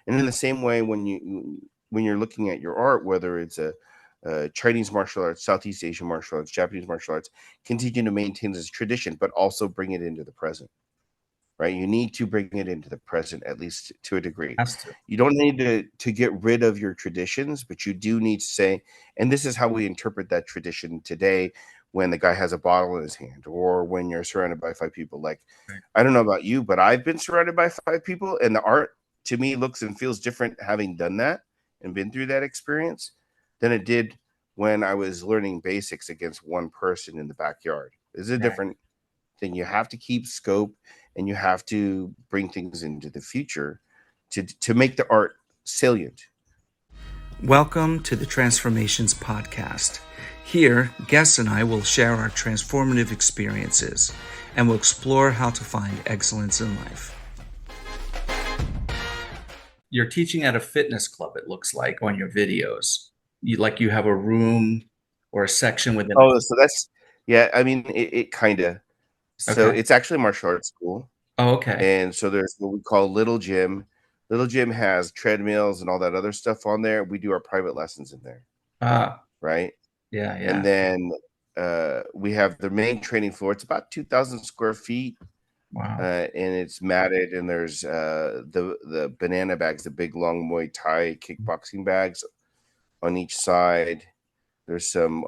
And in the same way, when you're looking at your art, whether it's a Chinese martial arts, Southeast Asian martial arts, Japanese martial arts, continue to maintain this tradition, but also bring it into the present, right? You need to bring it into the present, at least to a degree. Has to. You don't need to get rid of your traditions, but you do need to say, and this is how we interpret that tradition today when the guy has a bottle in his hand, or when you're surrounded by five people. Like, Right. I don't know about you, but I've been surrounded by five people, and the art to me looks and feels different having done that and been through that experience than it did when I was learning basics against one person in the backyard. It's a Right. different thing. You have to keep scope, and you have to bring things into the future to make the art salient. Welcome to the Transformations Podcast. Here, guests and I will share our transformative experiences and will explore how to find excellence in life. You're teaching at a fitness club, it looks like, on your videos. You have a room or a section within a. Oh, so that's, yeah, I mean, it kind of, so Okay. it's actually a martial arts school. Oh, okay. And so there's what we call Little Gym. Little Gym has treadmills and all that other stuff on there. We do our private lessons in there, Ah, right? yeah, And yeah. then we have the main training floor. It's about 2,000 square feet, Wow. and it's matted. And there's the banana bags, the big long Muay Thai kickboxing bags on each side. There's some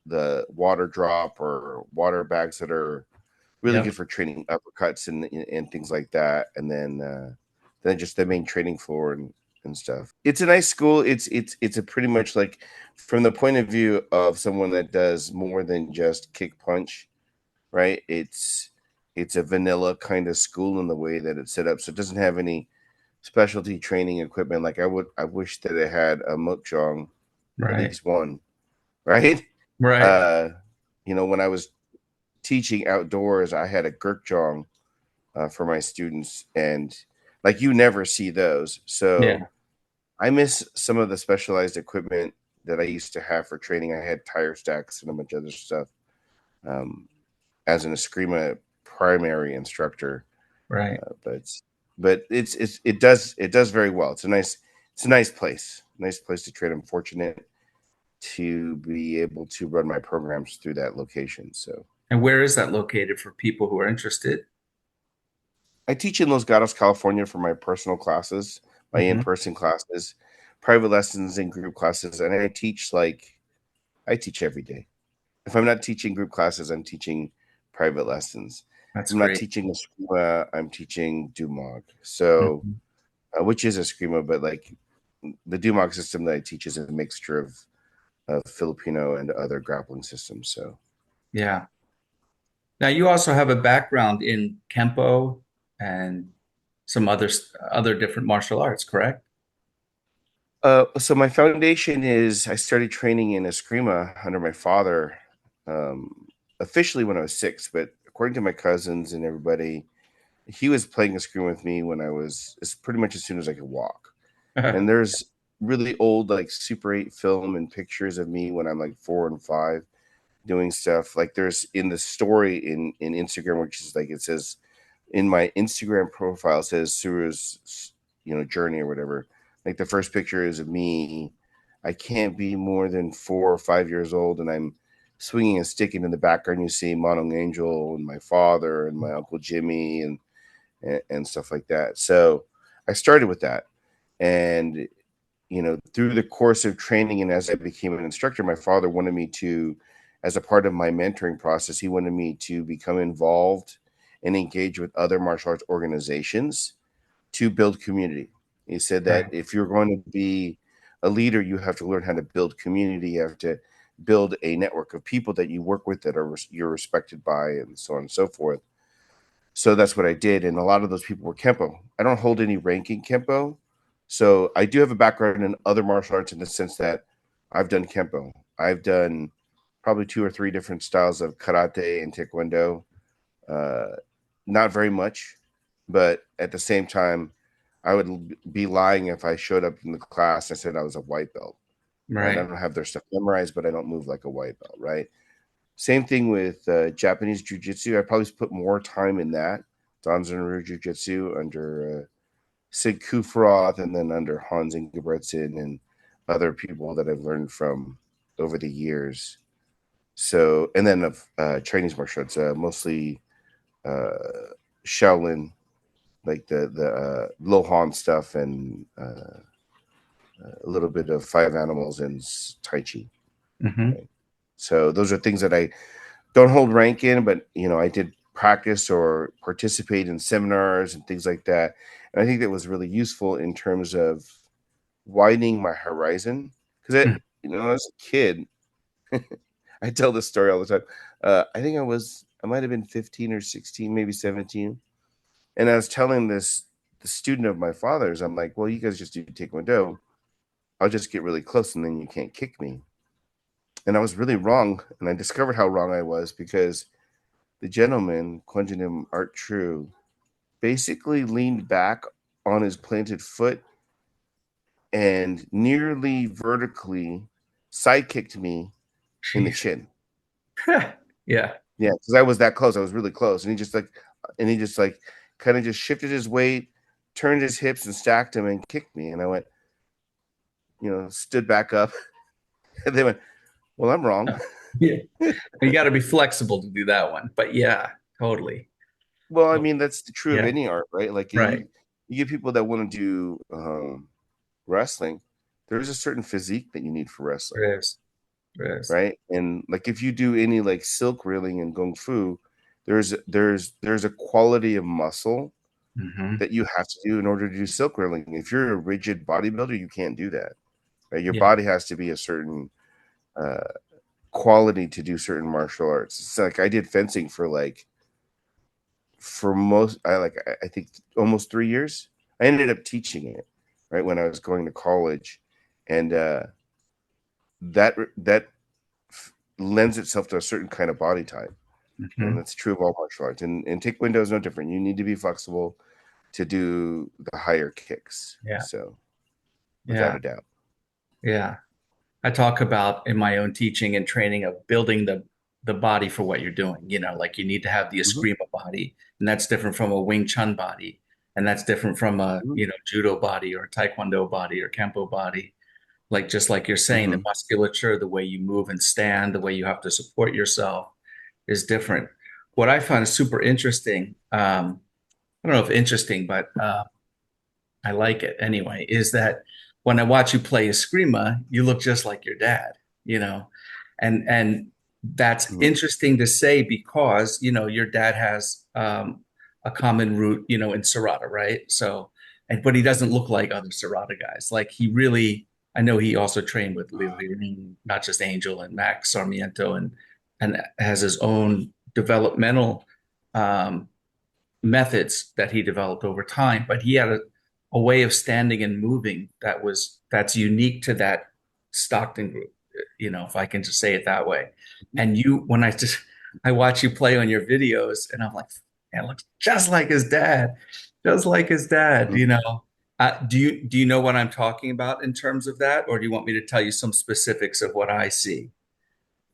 the water drop or water bags that are really Yep. good for training uppercuts and things like that. And then just the main training floor and stuff. It's a nice school. It's a pretty much like, from the point of view of someone that does more than just kick punch, right? It's a vanilla kind of school in the way that it's set up. So it doesn't have any specialty training equipment. Like I wish that it had a mukjong, at Right. least one, right? Right. Uh, when I was teaching outdoors, I had a gurkjong for my students, and like you never see those. So Yeah. I miss some of the specialized equipment that I used to have for training. I had tire stacks and a bunch of other stuff um, as an Eskrima primary instructor, Right. but it does very well. It's a nice place to train. I'm fortunate to be able to run my programs through that location. So And where is that located for people who are interested? I teach in Los Gatos, California for my personal classes, my Hmm. in-person classes, private lessons and group classes, and I teach every day. If I'm not teaching group classes, I'm teaching private lessons. If That's I'm not great. teaching a schema, I'm teaching Dumog. So, Mhm. which is a schema, but like the Dumog system that I teach is a mixture of Filipino and other grappling systems. So, Yeah. Now you also have a background in Kempo and some other different martial arts, correct? so my foundation is I started training in Eskrima under my father, officially when I was 6, but according to my cousins and everybody, he was playing Eskrima with me when I was it's pretty much as soon as I could walk. And there's really old like Super 8 film and pictures of me when I'm like 4 and 5 doing stuff. Like there's in the story in Instagram, which is like it says in my Instagram profile, it says Suro's journey or whatever. Like the first picture is of me. I can't be more than 4 or 5 years old, and I'm swinging a stick. And in the background, you see Monong Angel and my father and my uncle Jimmy and stuff like that. So I started with that, and through the course of training and as I became an instructor, my father wanted me to, as a part of my mentoring process, he wanted me to become involved and engage with other martial arts organizations to build community. He said that Right. if you're going to be a leader, you have to learn how to build community. You have to build a network of people that you work with that are you're respected by, and so on and so forth. So that's what I did, and a lot of those people were Kempo. I don't hold any rank in Kempo, so I do have a background in other martial arts in the sense that I've done Kempo. I've done probably 2 or 3 different styles of karate and taekwondo. Uh, Not very much, but at the same time, I would be lying if I showed up in the class and said I was a white belt. Right? I Right. don't have their stuff memorized, but I don't move like a white belt. Right? Same thing with Japanese jiu-jitsu. I probably put more time in that. Danzanryu jiu-jitsu under Sid Kufroth, and then under Hans Ingebretson and other people that I've learned from over the years. So, and then of Chinese martial arts, mostly Shaolin, like the Lo Han stuff, and a little bit of Five Animals and Tai Chi. Mm-hmm. Right? So those are things that I don't hold rank in, but I did practice or participate in seminars and things like that. And I think that was really useful in terms of widening my horizon. Because as a kid, I tell this story all the time. I think I might have been 15 or 16, maybe 17. And I was telling the student of my father's, I'm like, well, you guys just do Taekwondo. I'll just get really close and then you can't kick me. And I was really wrong. And I discovered how wrong I was because the gentleman, Quentin Art True, basically leaned back on his planted foot and nearly vertically sidekicked me in the Jeez. chin. Yeah. Yeah, because I was that close. I was really close. And he just kind of just shifted his weight, turned his hips and stacked him and kicked me. And I went, stood back up. And they went, well, I'm wrong. Yeah. You got to be flexible to do that one. But yeah, totally. Well, I mean, that's true of Yeah. any art, right? Like Right. you get people that want to do wrestling. There's a certain physique that you need for wrestling, There is. There is. right? And like if you do any like silk reeling and kung fu, there's a quality of muscle Mm-hmm. that you have to do in order to do silk reeling. If you're a rigid bodybuilder, you can't do that. Right? Your Yeah. body has to be a certain uh, quality to do certain martial arts. It's like I did fencing I think almost 3 years. I ended up teaching it right when I was going to college, and that lends itself to a certain kind of body type, and Mm-hmm. that's true of all martial arts. And Taekwondo is no different. You need to be flexible to do the higher kicks. Yeah. So, without Yeah. a doubt. Yeah. I talk about in my own teaching and training of building the body for what you're doing. Like you need to have the Mhm, Eskrima body, and that's different from a Wing Chun body, and that's different from a mhm, judo body or Taekwondo body or Kempo body. Like just like you're saying, the mhm. musculature, the way you move and stand, the way you have to support yourself is different. What I find super interesting, I don't know if interesting, but I like it anyway, is that when I watch you play Eskrima, you look just like your dad, you know, and that's Mhm. interesting to say because your dad has a common root, in Serrata, right? So, and but he doesn't look like other Serrata guys. Like he really, I know he also trained with Lilian, not just Angel and Max Sarmiento, and has his own developmental um, methods that he developed over time, but he had a way of standing and moving that's unique to that Stockton group, if I can just say it that way. And when I watch you play on your videos, and I'm like, man, looks just like his dad, just like his dad, Mhm. do you know what I'm talking about in terms of that, or do you want me to tell you some specifics of what I see?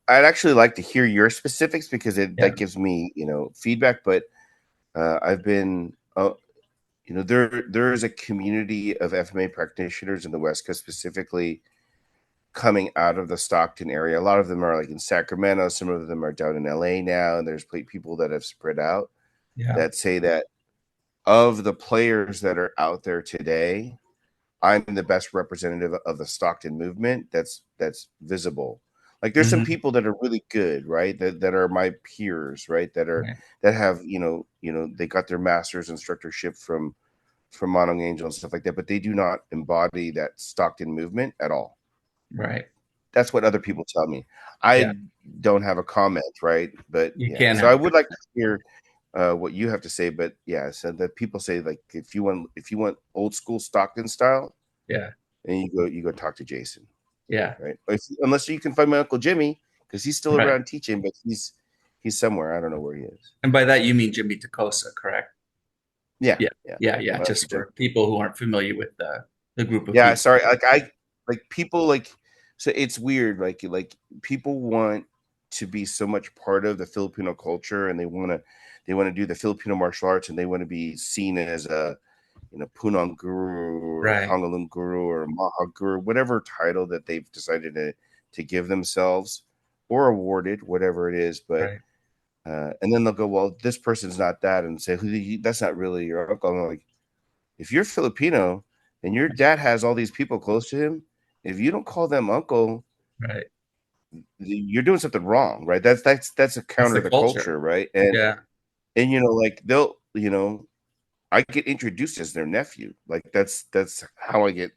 I'd actually like to hear your specifics because Yeah, that gives me, feedback. But I've been, there is a community of FMA practitioners in the West Coast, specifically coming out of the Stockton area. A lot of them are like in Sacramento. Some of them are down in LA now, and there's people that have spread out yeah, that say that of the players that are out there today, I'm the best representative of the Stockton movement that's visible. Like there's some hmm, people that are really good, right? That are my peers, right? right, That have, they got their master's instructorship from Monong Angel and stuff like that, but they do not embody that Stockton movement at all. right, That's what other people tell me. yeah. I don't have a comment, right? But You yeah, can't so have I a would like to hear what you have to say. But yeah, so that people say like if you want old school Stockton style, yeah, and you go talk to Jason, yeah. right? Unless you can find my uncle Jimmy because he's still Right. around teaching, but he's somewhere. I don't know where he is. And by that you mean Jimmy Tacosa, correct? Yeah, Yeah. yeah, Yeah, yeah. my uncle Just Jimmy. for people who aren't familiar with the group of Yeah, people. sorry. Like people like so it's weird. Like people want to be so much part of the Filipino culture, and they want to do the Filipino martial arts, and they want to be seen as Punong Guru or Right. Pangalun Guru or Maha Guru, whatever title that they've decided to give themselves or awarded, whatever it is. But Right. and then they'll go, well, this person's not that, and say, that's not really your uncle. I'm like, if you're Filipino and your dad has all these people close to him, if you don't call them uncle, Right. you're doing something wrong, right? That's a That's counter the to the culture. culture, right? And Yeah. like they'll, I get introduced as their nephew. Like that's how I get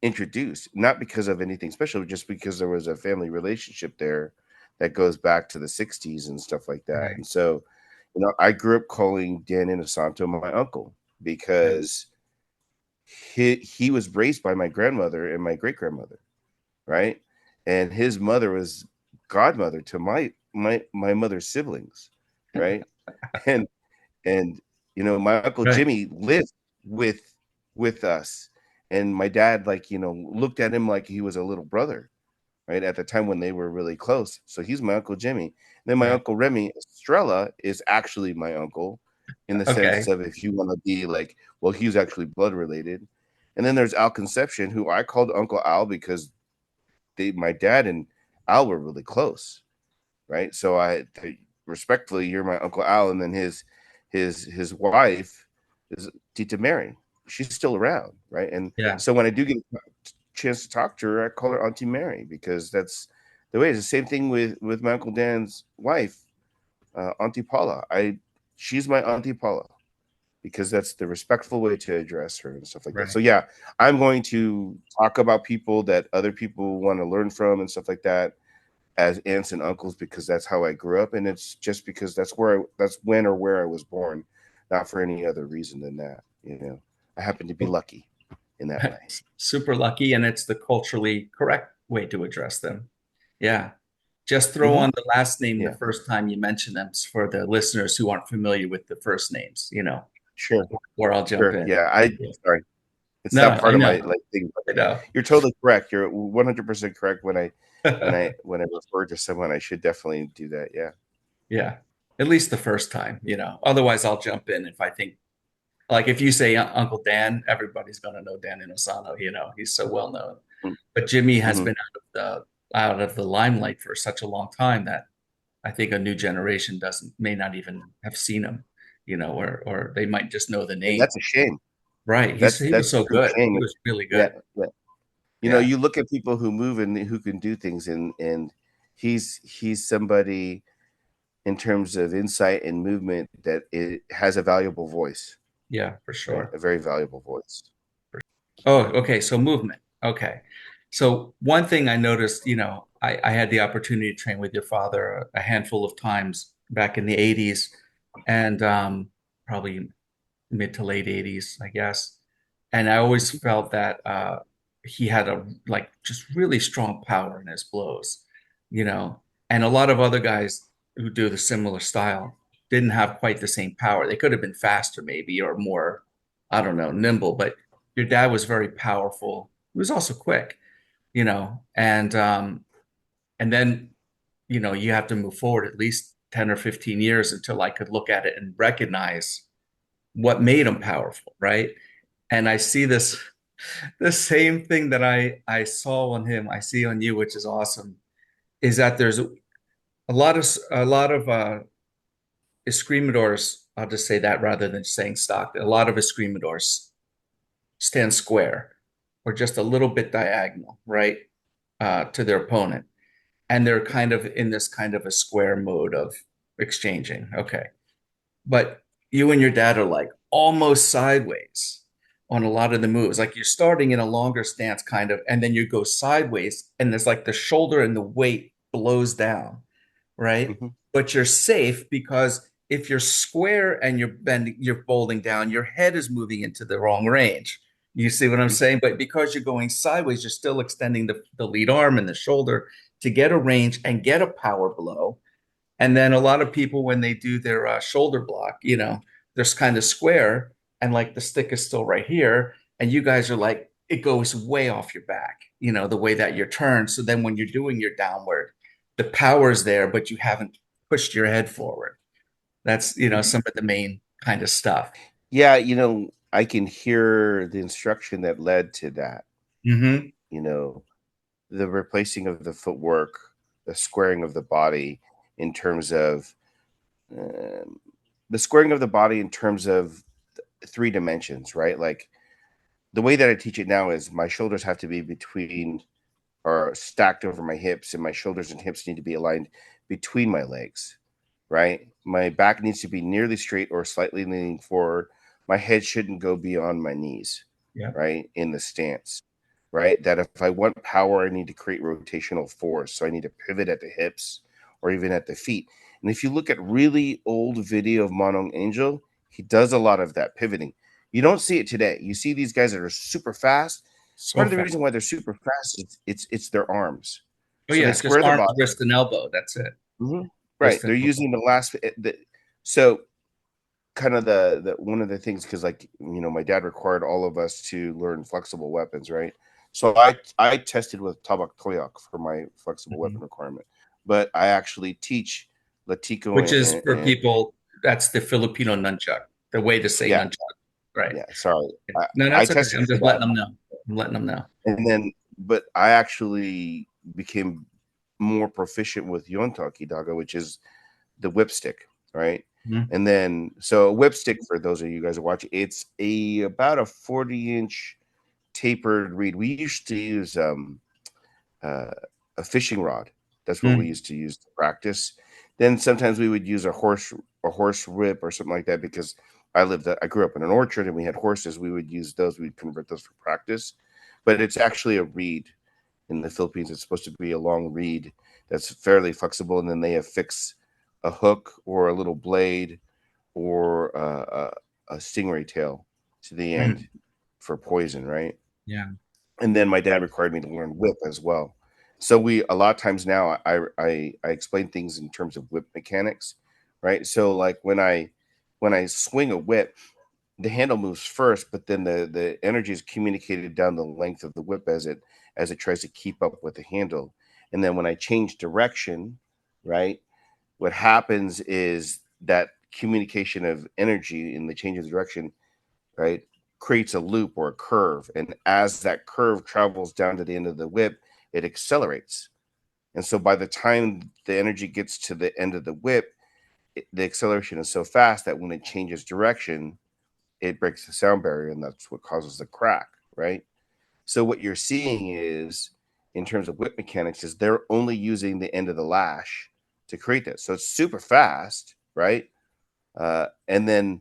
introduced, not because of anything special, just because there was a family relationship there that goes back to the 60s and stuff like that. Right. And so, I grew up calling Dan Inosanto my uncle Yeah. because he was raised by my grandmother and my great grandmother, right? And his mother was godmother to my mother's siblings, right? And and my uncle Right. Jimmy lived with with us, and my dad, like, looked at him like he was a little brother, right, at the time when they were really close. So he's my uncle Jimmy. And then my Right. uncle Remy Estrella is actually my uncle, in the sense Okay. of, if you want to be like, well, he's actually blood related. And then there's Al Conception, who I called Uncle Al because my dad and Al were really close, right? So respectfully, you're my Uncle Al, and then his wife is Tita Mary. She's still around, right? And Yeah. so when I do get a chance to talk to her, I call her Auntie Mary, because that's the way. It's the same thing with my Uncle Dan's wife, Auntie Paula. She's my Auntie Paula, because that's the respectful way to address her and stuff like that. So Right. yeah, I'm going to talk about people that other people want to learn from and stuff like that as aunts and uncles, because that's how I grew up, and it's just because that's when or where I was born, not for any other reason than that. I happen to be lucky in that way. Super lucky, and it's the culturally correct way to address them. Yeah. Just throw Hmm. on the last name the Yeah, first time you mention them for the listeners who aren't familiar with the first names, sure, or I'll jump sure. in. Yeah, I Yeah. sorry, it's not No, part I of my know. like thing. But I know. you're totally correct. You're 100% correct. When I refer to someone, I should definitely do that. Yeah. Yeah. At least the first time. Otherwise, I'll jump in if I think, like, if you say Uncle Dan, everybody's going to know Dan Inosanto. He's so well known. But Jimmy has Mm-hmm. been out of the limelight for such a long time that I think a new generation may not even have seen him, or they might just know the And name. that's a shame. Right. He was That's a so true good. shame. He was really Yeah, good. yeah. Yeah. You look at people who move and who can do things, and he's somebody in terms of insight and movement that it has a valuable voice, Yeah, for right? sure. A very valuable voice. Oh, okay. So movement. Okay. So one thing I noticed, I had the opportunity to train with your father a handful of times back in the 80s and probably mid to late 80s, I guess. And I always felt that he had a like just really strong power in his blows, you know. And a lot of other guys who do the similar style didn't have quite the same power. They could have been faster maybe or more, I don't know, nimble, but your dad was very powerful. He was also quick, and then you have to move forward at least 10 or 15 years until I could look at it and recognize what made him powerful, right? And I see this the same thing that I saw on him, I see on you, which is awesome, is that there's a lot of escrimadors, I'll just say that rather than saying Stockton, a lot of escrimadors stand square or just a little bit diagonal, right, to their opponent. And they're kind of in this kind of a square mode of exchanging. Okay. But you and your dad are like almost sideways on a lot of the moves. Like you're starting in a longer stance, kind of, and then you go sideways, and there's like the shoulder and the weight blows down, right? Hmm. But you're safe because if you're square and you're folding down, your head is moving into the wrong range. You see what I'm Hmm. saying? But because you're going sideways, you're still extending the lead arm and the shoulder to get a range and get a power blow. And then a lot of people, when they do their shoulder block, they're kind of square and like the stick is still right here. And you guys are like, it goes way off your back, the way that you're turned. So then when you're doing your downward, the power's there, but you haven't pushed your head forward. That's, Hmm. some of the main kind of stuff. Yeah, I can hear the instruction that led to that. Hmm. You know, the replacing of the footwork, the squaring of the body in terms of um, the squaring of the body in terms of three dimensions, right? Like the way that I teach it now is my shoulders have to be between or stacked over my hips, and my shoulders and hips need to be aligned between my legs, right? My back needs to be nearly straight or slightly leaning forward. My head shouldn't go beyond my knees, Yeah. right? In the stance, right? That if I want power, I need to create rotational force. So I need to pivot at the hips or even at the feet. And if you look at really old video of Monong Angel, he does a lot of that pivoting. You don't see it today. You see these guys that are super fast. So Part of the fast. reason why they're super fast is it's their arms. Oh So they yeah, just square the arms, body. wrist, and elbow. That's it. Mhm. Right. Wrist and They're elbow. using the last so kind of the one of the things because like my dad required all of us to learn flexible weapons, right? So I tested with Tabak Toyak for my flexible Mhm. weapon requirement, but I actually teach Latiko Which is for and people, that's the Filipino nunchuck, the way to say yeah, nunchuck. Right. yeah, sorry. No, I that's okay. tested I'm for just that letting them know. I'm letting them know. and then but I actually became more proficient with Yontaki Daga, which is the whipstick, right? Mhm. And then so a whipstick for those of you guys who watch, it's about a 40-inch tapered reed. We used to use uh, a fishing rod. That's what we Mhm. used to use to practice. Then sometimes we would use a horse whip or something like that because I grew up in an orchard and we had horses. We would use those. We'd convert those for practice. But it's actually a reed in the Philippines. It's supposed to be a long reed that's fairly flexible, and then they affix a hook or a little blade or a stingray tail to the end Mhm. for poison, right? Yeah. And then my dad required me to learn whip as well. So we a lot of times now I explain things in terms of whip mechanics, right? So like when I swing a whip, the handle moves first, but then the energy is communicated down the length of the whip as it tries to keep up with the handle. And then when I change direction, right, what happens is that communication of energy in the change of direction, right, creates a loop or a curve. And as that curve travels down to the end of the whip, it accelerates. And so by the time the energy gets to the end of the whip, the acceleration is so fast that when it changes direction, it breaks the sound barrier, and that's what causes the crack, right? So what you're seeing is, in terms of whip mechanics, is they're only using the end of the lash to create that. So it's super fast, right? And then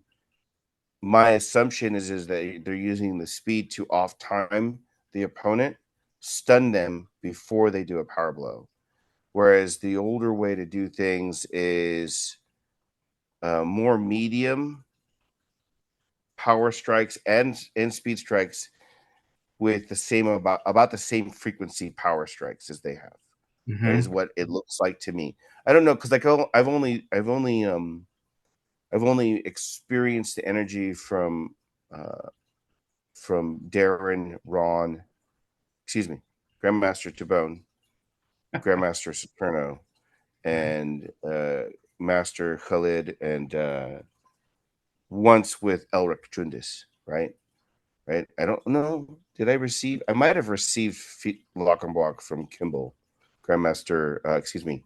my assumption is that they're using the speed to off time the opponent, stun them before they do a power blow. Whereas the older way to do things is more medium power strikes and speed strikes with the same about the same frequency power strikes as they have, right? Is Hmm. what it looks like to me. I don't know because like I've only experienced the energy uh, from Darren, Ron, excuse me, Grandmaster Tabone, Grandmaster Soprano, Right. and Master Khalid, and once with Elric Chundis, right? Right. I don't know. Did I receive? I might have received Lockenbach from Kimball, Grandmaster. Excuse me,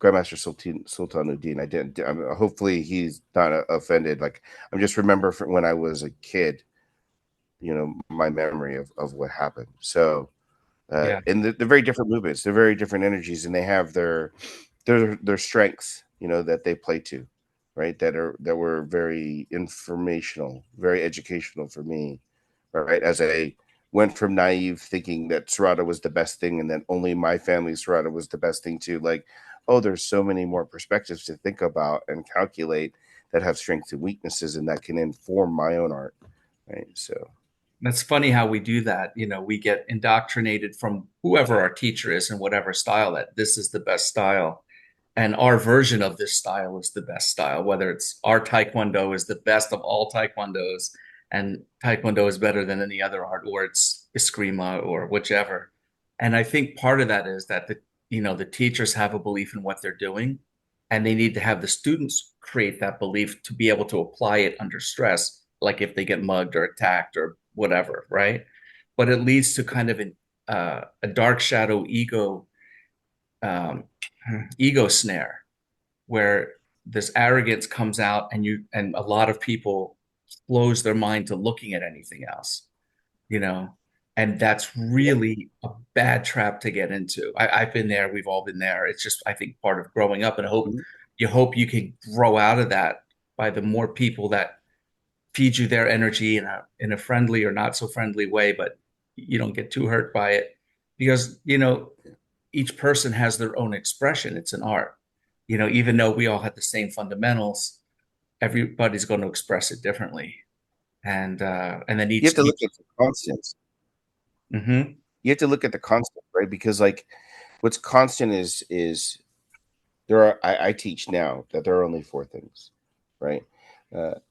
Grandmaster Sultanuddin. I didn't. Hopefully, he's not offended. Like I'm just remember from when I was a kid. My memory of what happened. So, Yeah. and they're very different movements. They're very different energies, and they have their strengths. That they play to, right? That were very informational, very educational for me, right? As I went from naive thinking that Serrata was the best thing, and that only my family's Serrata was the best thing too. Like, oh, there's so many more perspectives to think about and calculate that have strengths and weaknesses, and that can inform my own art, right? So. That's funny how we do that. We get indoctrinated from whoever our teacher is in whatever style that this is the best style. And our version of this style is the best style, whether it's our Taekwondo is the best of all Taekwondos and Taekwondo is better than any other art, or it's Eskrima or whichever. And I think part of that is that the teachers have a belief in what they're doing, and they need to have the students create that belief to be able to apply it under stress like if they get mugged or attacked or whatever, right? But it leads to kind of a dark shadow um, ego snare where this arrogance comes out, and a lot of people close their mind to looking at anything else, you know, and that's really a bad trap to get into. I've been there. We've all been there. It's just, I think, part of growing up, and hope you can grow out of that by the more people that feed you their energy in a friendly or not so friendly way, but you don't get too hurt by it because, each person has their own expression. It's an art, even though we all have the same fundamentals, everybody's going to express it differently. And then You have to look each at the constants. Mhm. You have to look at the constant, right? Because like what's constant is there are I teach now that there are only four things, right?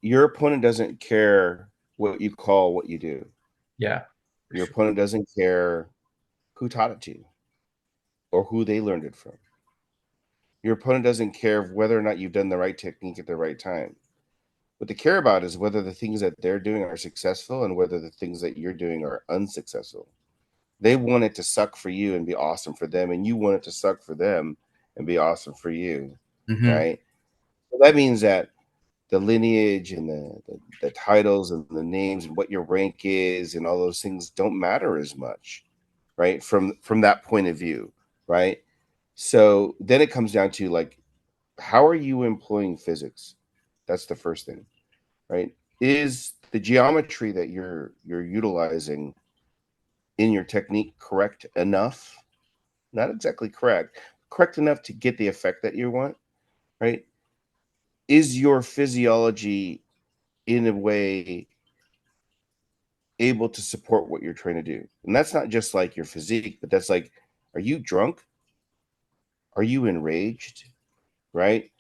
Your opponent doesn't care what you call what you do. Yeah, for Your sure. opponent doesn't care who taught it to you or who they learned it from. Your opponent doesn't care whether or not you've done the right technique at the right time. What they care about is whether the things that they're doing are successful and whether the things that you're doing are unsuccessful. They want it to suck for you and be awesome for them, and you want it to suck for them and be awesome for you, Hmm. right? So that means that the lineage and the titles and the names and what your rank is and all those things don't matter as much, right? From that point of view, right? So then it comes down to like, how are you employing physics? That's the first thing, right? Is the geometry that you're utilizing in your technique correct enough? Not exactly correct, correct enough to get the effect that you want, right? Is your physiology in a way able to support what you're trying to do? And that's not just like your physique, but that's like, are you drunk? Are you enraged? Right?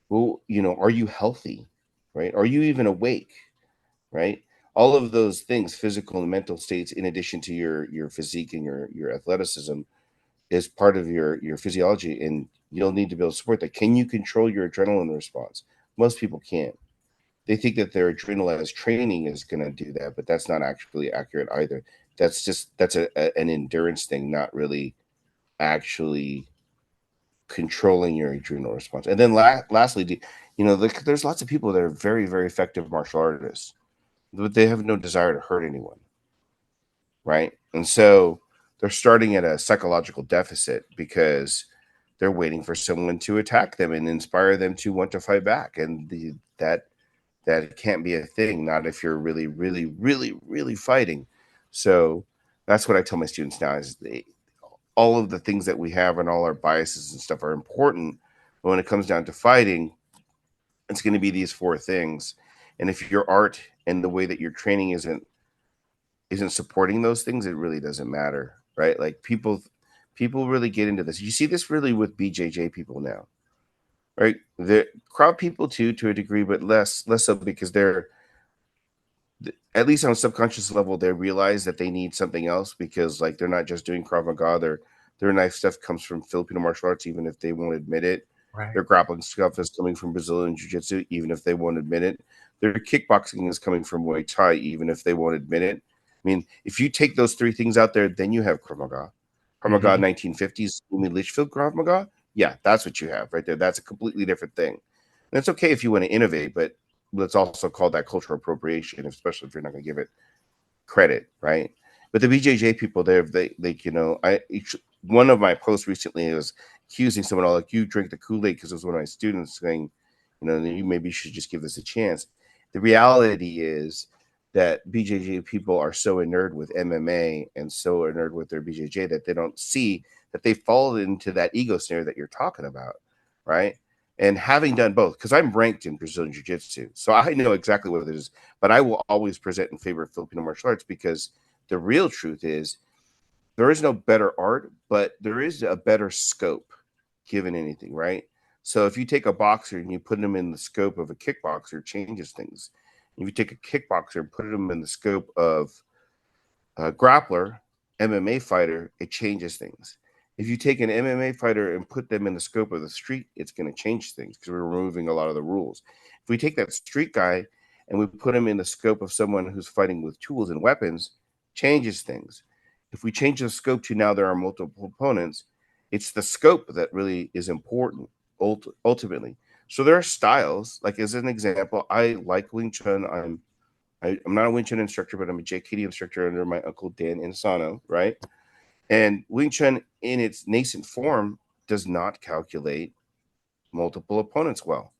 Well, are you healthy? Right? Are you even awake? Right? All of those things, physical and mental states, in addition to your physique and your athleticism, is part of your physiology, and you'll need to be able to support that. Can you control your adrenaline response? Most people can't. They think that their adrenalized training is going to do that, but that's not actually accurate either. That's an endurance thing, not really actually controlling your adrenal response. And then lastly, there's lots of people that are very, very effective martial artists, but they have no desire to hurt anyone, right? And so they're starting at a psychological deficit because they're waiting for someone to attack them and inspire them to want to fight back. And that can't be a thing, not if you're really, really, really, really fighting. So that's what I tell my students now is all of the things that we have and all our biases and stuff are important. But when it comes down to fighting, it's going to be these four things. And if your art and the way that your training isn't supporting those things, it really doesn't matter, right? Like people really get into this. You see this really with BJJ people now, right? The crowd people too, to a degree, but less so because they're at least on a subconscious level they realize that they need something else because like they're not just doing Krav Maga. Their knife stuff comes from Filipino martial arts, even if they won't admit it. Right. Their grappling stuff is coming from Brazilian Jiu-Jitsu, even if they won't admit it. Their kickboxing is coming from Muay Thai, even if they won't admit it. I mean, if you take those three things out there, then you have Krav Maga. Krav Maga Hmm. 1950s, Litchfield Krav Maga. Yeah, that's what you have right there. That's a completely different thing. And it's okay if you want to innovate, but let's also call that cultural appropriation, especially if you're not going to give it credit, right? But the BJJ people, they one of my posts recently was accusing someone, like, you drink the Kool-Aid, because it was one of my students saying, you maybe should just give this a chance. The reality is that BJJ people are so inured with MMA and so inured with their BJJ that they don't see that they fall into that ego snare that you're talking about, right? And having done both, because I'm ranked in Brazilian Jiu Jitsu, so I know exactly what it is, but I will always present in favor of Filipino martial arts because the real truth is there is no better art, but there is a better scope given anything, right? So if you take a boxer and you put him in the scope of a kickboxer, it changes things. If you take a kickboxer and put him in the scope of a grappler, MMA fighter, it changes things. If you take an MMA fighter and put them in the scope of the street, it's going to change things because we're removing a lot of the rules. If we take that street guy and we put them in the scope of someone who's fighting with tools and weapons, changes things. If we change the scope to now there are multiple opponents, it's the scope that really is important ultimately. So there are styles, like as an example, I like Wing Chun. I'm not a Wing Chun instructor, but I'm a JKD instructor under my uncle Dan Insano, right? And Wing Chun in its nascent form does not calculate multiple opponents well.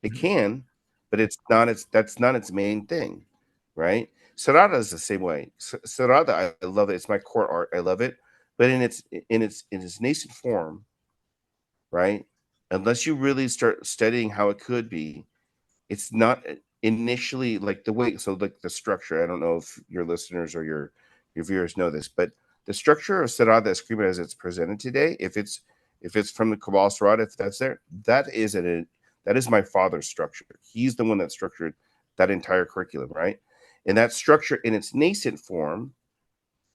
It Mhm. can, but that's not its main thing, right? Sarada is the same way. Sarada, I love it. It's my core art. I love it, but in its nascent form, right? Unless you really start studying how it could be, it's not initially like the way. So like the structure. I don't know if your listeners or your viewers know this, but the structure of Sarada Eskrima as it's presented today, if it's from the Cabal Sarada, if that's there, that is my father's structure. He's the one that structured that entire curriculum, right? And that structure in its nascent form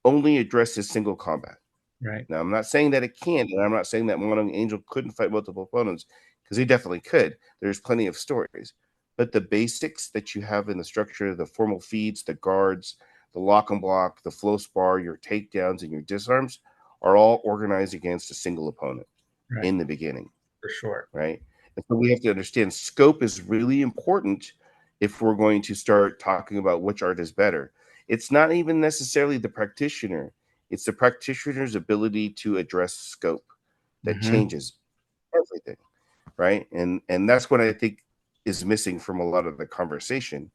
only addresses single combat. Right. Now, I'm not saying that it can't, and I'm not saying that Monong Angel couldn't fight multiple opponents, because he definitely could. There's plenty of stories. But the basics that you have in the structure, the formal feeds, the guards, the lock and block, the flow spar, your takedowns, and your disarms are all organized against a single opponent Right. in the beginning, For sure. right? And so we have to understand scope is really important if we're going to start talking about which art is better. It's not even necessarily the practitioner, it's the practitioner's ability to address scope that Hmm. changes everything, right? And that's what I think is missing from a lot of the conversation.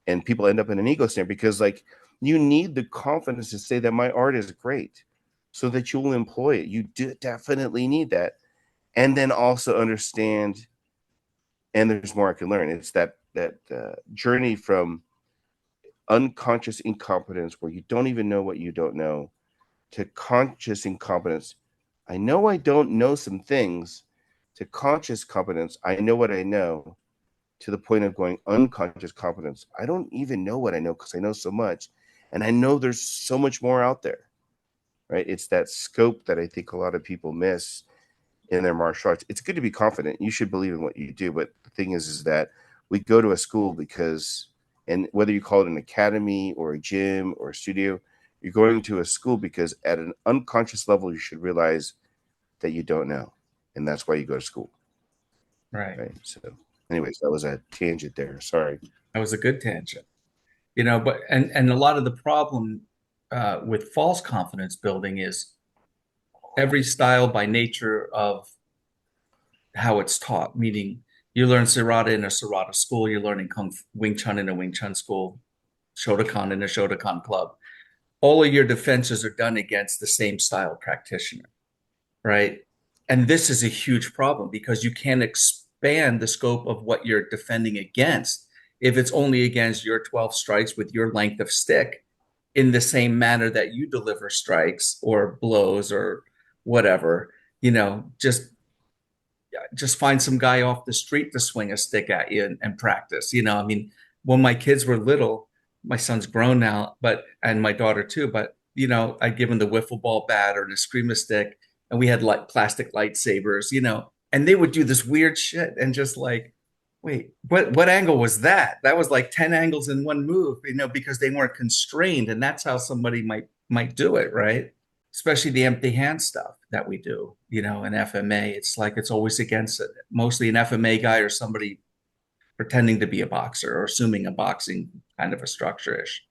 And people end up in an ego snare because like you need the confidence to say that my art is great so that you'll employ it. You do definitely need that. And then also understand, and there's more I can learn. It's that journey from unconscious incompetence where you don't even know what you don't know to conscious incompetence. I know I don't know some things, to conscious competence. I know what I know, to the point of going unconscious competence. I don't even know what I know because I know so much. And I know there's so much more out there, right? It's that scope that I think a lot of people miss in their martial arts. It's good to be confident. You should believe in what you do. But the thing is that we go to a school because, and whether you call it an academy or a gym or a studio, you're going to a school because at an unconscious level, you should realize that you don't know. And that's why you go to school. Right. Right. So, anyways, that was a tangent there. Sorry. That was a good tangent. But and a lot of the problem with false confidence building is every style by nature of how it's taught, meaning you learn Serrata in a Serrata school, you're learning Wing Chun in a Wing Chun school, Shotokan in a Shotokan club. All of your defenses are done against the same style practitioner, right? And this is a huge problem because you can't expand the scope of what you're defending against if it's only against your 12 strikes with your length of stick in the same manner that you deliver strikes or blows or whatever. Just find some guy off the street to swing a stick at you and practice. I mean, when my kids were little, my son's grown now, and my daughter too, but I'd give him the wiffle ball bat or an Eskrima stick, and we had like plastic lightsabers, and they would do this weird shit and just like, wait, what angle was that? That was like 10 angles in one move, because they weren't constrained, and that's how somebody might do it, right? Especially the empty hand stuff that we do, in FMA. It's like it's always against it. Mostly an FMA guy or somebody pretending to be a boxer or assuming a boxing kind of a structure-ish,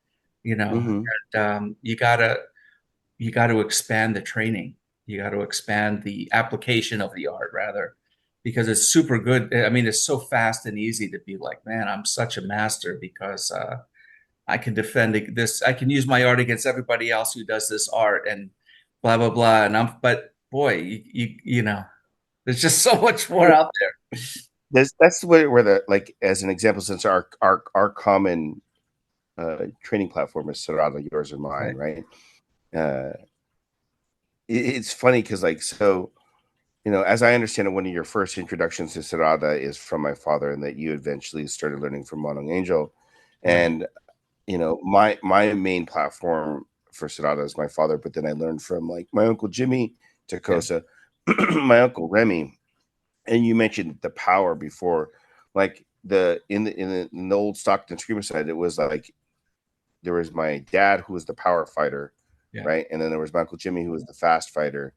you know. Mm-hmm. And you got to expand the training. You got to expand the application of the art rather, because it's super good. I mean, it's so fast and easy to be like, man, I'm such a master because I can defend this. I can use my art against everybody else who does this art and blah blah blah. But boy, there's just so much more out there. That's where the, like as an example, since our common training platform is Serrano, yours and mine, Right, right? Uh, it's funny because like so, as I understand it, one of your first introductions to Serrada is from my father, and that you eventually started learning from Monong Angel. right, And my main platform for Serrada is my father, but then I learned from like my uncle Jimmy yeah, Takosa, my uncle Remy, and you mentioned the power before. Like in the old Stockton Screamer side, it was like there was my dad who was the power fighter, Yeah. right? And then there was my Uncle Jimmy who was the fast fighter,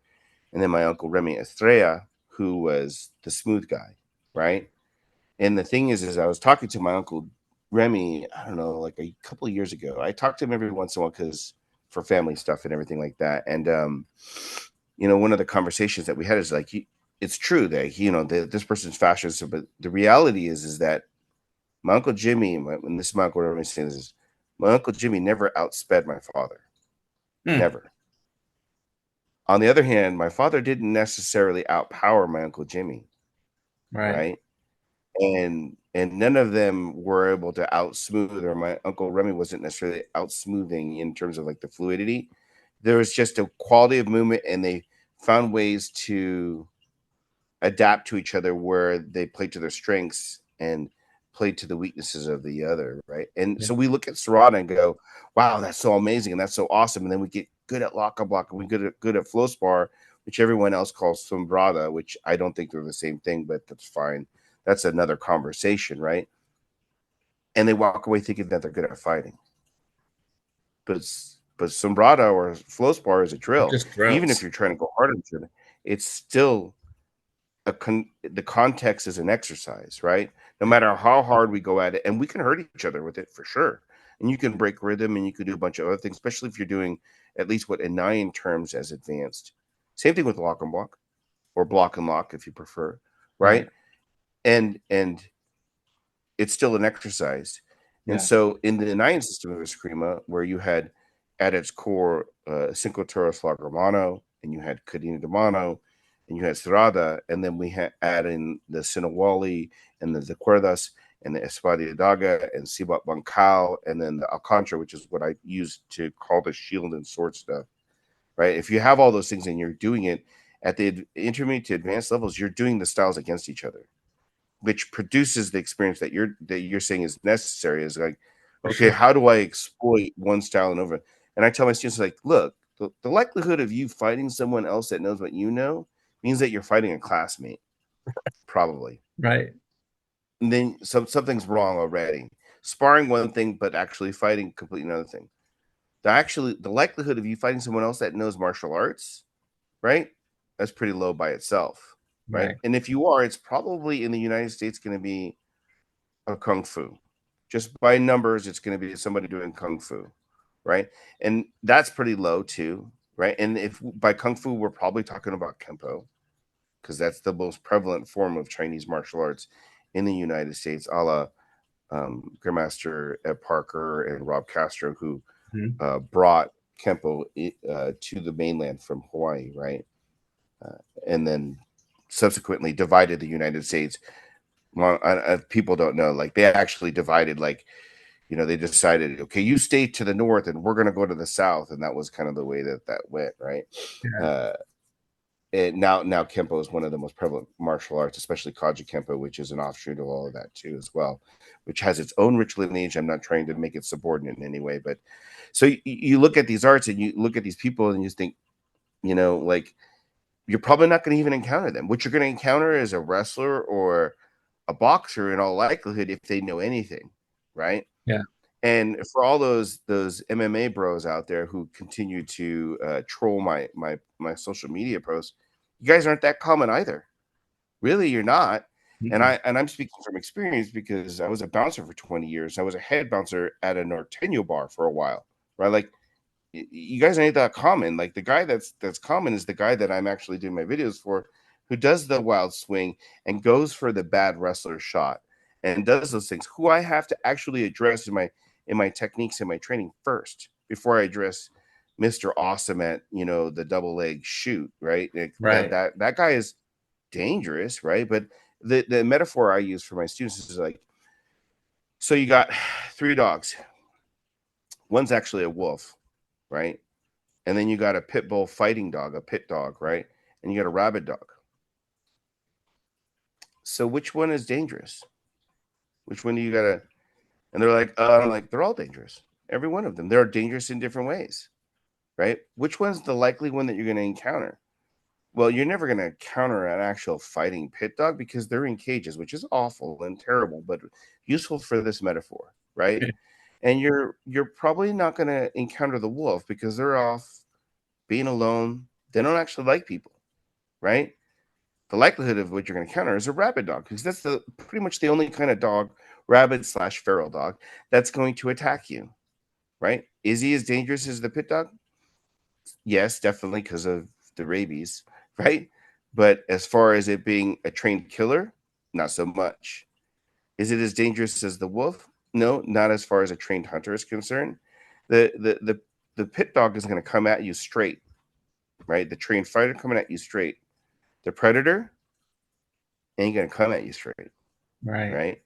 and then my Uncle Remy Estrella who was the smooth guy, right? And the thing is I was talking to my Uncle Remy, I don't know, like a couple of years ago. I talked to him every once in a while because for family stuff and everything like that. And one of the conversations that we had is like, it's true that this person's fascist, but the reality is that my Uncle Jimmy, and this is my Uncle Remy saying this, my Uncle Jimmy never outsped my father, Hmm. never. On the other hand, my father didn't necessarily outpower my Uncle Jimmy, Right. right? And none of them were able to outsmooth, or my Uncle Remy wasn't necessarily outsmoothing in terms of like the fluidity. There was just a quality of movement, and they found ways to adapt to each other where they played to their strengths and played to the weaknesses of the other, right? And Yeah. so we look at Serrata and go, wow, that's so amazing and that's so awesome. And then we get good at lock and block, and we get good at flow spar, which everyone else calls sombrada, which I don't think they're the same thing, but that's fine. That's another conversation, right? And they walk away thinking that they're good at fighting. But sombrada or flow spar is a It drill. just Even if drills. you're trying to go hard into it, it's still the context is an exercise, right? No Yeah. matter how hard we go at it, and we can hurt each other with it for sure. And you can break rhythm, and you can do a bunch of other things, especially if you're doing at least what Inayan terms as advanced. Same thing with lock and block, or block and lock if you prefer, Right. right? And it's still an exercise. And Yeah. so in the Inayan system of Eskrima, where you had at its core Cinco Toros Lagramano, and you had Cadena de Mano, and you had Serrada, and then we had add in the Sinawali and the Cuerdas and the Espada Daga and Sibat Bancao, and then the Alcantara, which is what I use to call the shield and sword stuff, right? If you have all those things and you're doing it at the intermediate to advanced levels, you're doing the styles against each other, which produces the experience that you're saying is necessary. Is like, For okay, sure. how do I exploit one style and over? And I tell my students, like, look, the likelihood of you fighting someone else that knows what you know means that you're fighting a classmate, probably. Right. And then something's wrong already. Sparring one thing, but actually fighting completely another thing. The likelihood of you fighting someone else that knows martial arts, right? That's pretty low by itself, right? Right. And if you are, it's probably in the United States going to be a kung fu. Just by numbers, it's going to be somebody doing kung fu, right? And that's pretty low too, right? And if by kung fu, we're probably talking about kempo, because that's the most prevalent form of Chinese martial arts in the United States, a la Grandmaster Ed Parker and Rob Castro, who Mhm. brought kempo to the mainland from Hawaii, right? And then subsequently divided the United States. Well, people don't know, like they actually divided, like they decided, okay, you stay to the north and we're going to go to the south, and that was kind of the way that went, right? Yeah. uh now kempo is one of the most prevalent martial arts, especially kaji kempo, which is an offshoot of all of that too as well, which has its own rich lineage. I'm not trying to make it subordinate in any way, but so you look at these arts and you look at these people and you think, like, you're probably not going to even encounter them. What you're going to encounter is a wrestler or a boxer in all likelihood, if they know anything, right? Yeah. And for all those MMA bros out there who continue to troll my social media posts, you guys aren't that common either. Really, you're not. And Mm-mm. I'm speaking from experience because I was a bouncer for 20 years. I was a head bouncer at a Norteño bar for a while, right? Like, you guys ain't that common. Like, the guy that's common is the guy that I'm actually doing my videos for, who does the wild swing and goes for the bad wrestler shot and does those things, who I have to actually address in my techniques and my training first before I address Mr. Awesome at the double leg shoot, right? Like, that Right. that guy is dangerous, right? But the metaphor I use for my students is like, so you got three dogs. One's actually a wolf, right? And then you got a pit bull fighting dog, a pit dog, right? And you got a rabid dog. So which one is dangerous? Which one do you gotta? And they're like, I'm like, they're all dangerous. Every one of them. They're dangerous in different ways, right? Which one's the likely one that you're going to encounter? Well, you're never going to counter an actual fighting pit dog because they're in cages, which is awful and terrible, but useful for this metaphor, right? And you're probably not going to encounter the wolf because they're off being alone. They don't actually like people, right? The likelihood of what you're going to counter is a rabid dog because that's the pretty much the only kind of dog, rabid slash feral dog, that's going to attack you, right? Is he as dangerous as the pit dog? Yes, definitely because of the rabies, right? But as far as it being a trained killer, not so much. Is it as dangerous as the wolf? No, not as far as a trained hunter is concerned. The pit dog is going to come at you straight, right? The trained fighter coming at you straight. The predator ain't going to come at you straight, Right. right?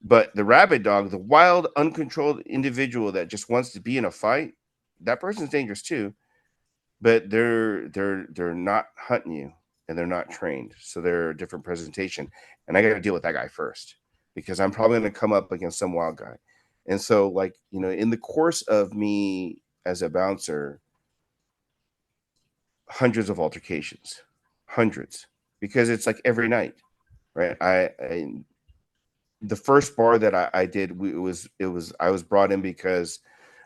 But the rabid dog, the wild, uncontrolled individual that just wants to be in a fight, that person's dangerous too. But they're not hunting you and they're not trained, so they're a different presentation. And I got to deal with that guy first because I'm probably going to come up against some wild guy. And so, like, in the course of me as a bouncer, hundreds of altercations, hundreds, because it's like every night, right? The first bar that I did, it was I was brought in because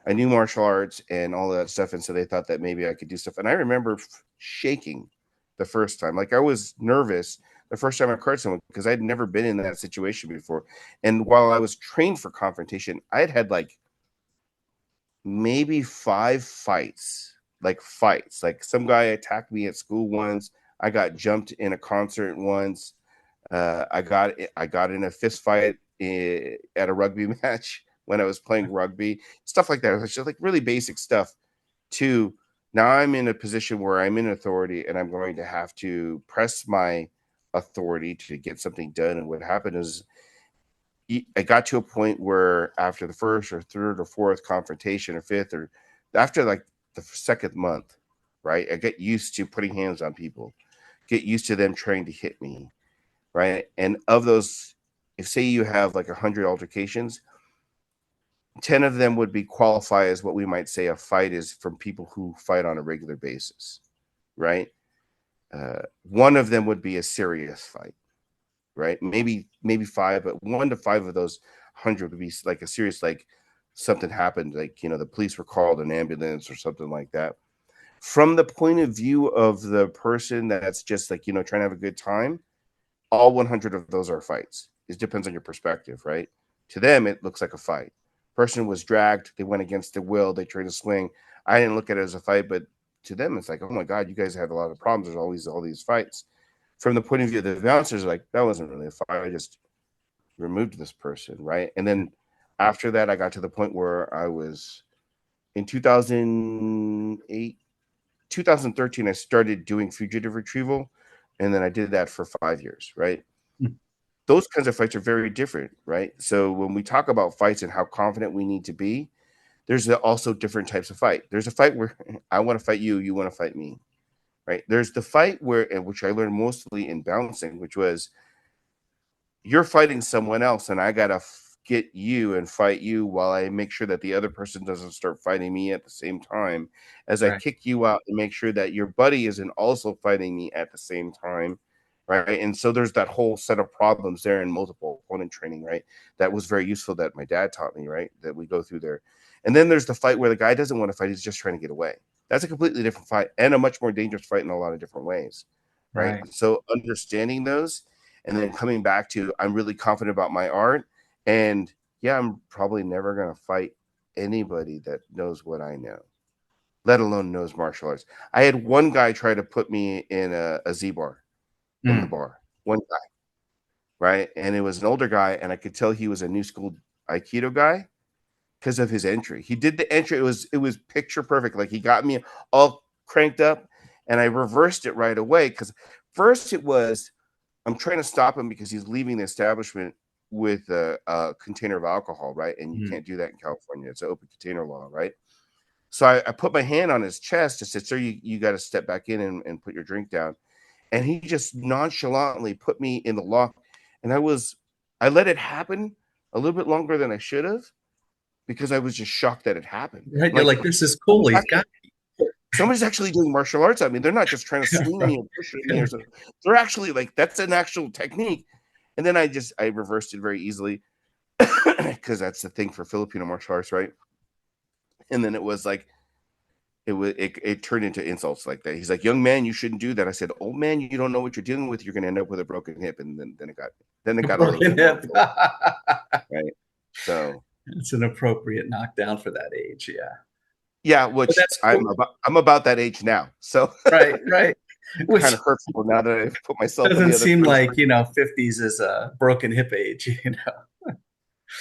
I knew martial arts and all of that stuff, and so they thought that maybe I could do stuff. And I remember shaking the first time, like I was nervous the first time I caught someone because I'd never been in that situation before. And while I was trained for confrontation, I'd had like maybe 5 fights, like fights. Like some guy attacked me at school once. I got jumped in a concert once. I got in a fist fight at a rugby match when I was playing rugby, stuff like that. It's just like really basic stuff. To now, I'm in a position where I'm in authority, and I'm going to have to press my authority to get something done. And what happened is, I got to a point where after the first or third or fourth confrontation or fifth or after like the second month, right? I get used to putting hands on people, get used to them trying to hit me, right? And of those, if say you have like 100 altercations, 10 of them would be qualify as what we might say a fight is from people who fight on a regular basis, right? One of them would be a serious fight, right? Maybe five, but 1 to 5 of those 100 would be like a serious, like something happened, like the police were called, an ambulance or something like that. From the point of view of the person that's just like trying to have a good time, all 100 of those are fights. It depends on your perspective, right? To them, it looks like a fight. Person was dragged. They went against their will. They tried to swing. I didn't look at it as a fight, but to them, it's like, oh my God, you guys have a lot of problems. There's all these fights. From the point of view of the bouncers, like that wasn't really a fight. I just removed this person, right? And then after that, I got to the point where I was in 2008, 2013. I started doing fugitive retrieval, and then I did that for 5 years, right? Those kinds of fights are very different, right? So when we talk about fights and how confident we need to be, there's also different types of fight. There's a fight where I want to fight you, you want to fight me, right? There's the fight where, which I learned mostly in bouncing, which was you're fighting someone else, and I gotta get you and fight you while I make sure that the other person doesn't start fighting me at the same time, as I Right. kick you out and make sure that your buddy isn't also fighting me at the same time, right? And so there's that whole set of problems there in multiple opponent training, right? That was very useful that my dad taught me, right? That we go through there. And then there's the fight where the guy doesn't want to fight, he's just trying to get away. That's a completely different fight and a much more dangerous fight in a lot of different ways, right? Right. So understanding those and then coming back to I'm really confident about my art, and yeah, I'm probably never going to fight anybody that knows what I know, let alone knows martial arts. I had one guy try to put me in a Z bar in the Mm. bar, one guy, right? And it was an older guy, and I could tell he was a new school Aikido guy because of his entry. He did the entry. It was picture perfect. Like he got me all cranked up, and I reversed it right away because first it was I'm trying to stop him because he's leaving the establishment with a container of alcohol, right? And you Mm. can't do that in California. It's an open container law, right? So I put my hand on his chest. I said, "Sir, you got to step back in and put your drink down." And he just nonchalantly put me in the lock. And I let it happen a little bit longer than I should have because I was just shocked that it happened. Right. I'm You're like, like, this is "What cool. He's happened?" got me. somebody's actually doing martial arts. I mean, they're not just trying to swing me and push me or something. They're actually like, that's an actual technique. And then I reversed it very easily because that's the thing for Filipino martial arts, right? And then it was like, it turned into insults like that. He's like, young man, you shouldn't do that. I said, old man, you don't know what you're dealing with. You're going to end up with a broken hip. And then it got a little Broken bit more, hip. right? So It's an appropriate knockdown for that age. Yeah. yeah, But which that's cool. I'm about that age now. So Right, right. it kind Which of hurts now that I've put myself in doesn't the other seem place. like, 50s is a broken hip age,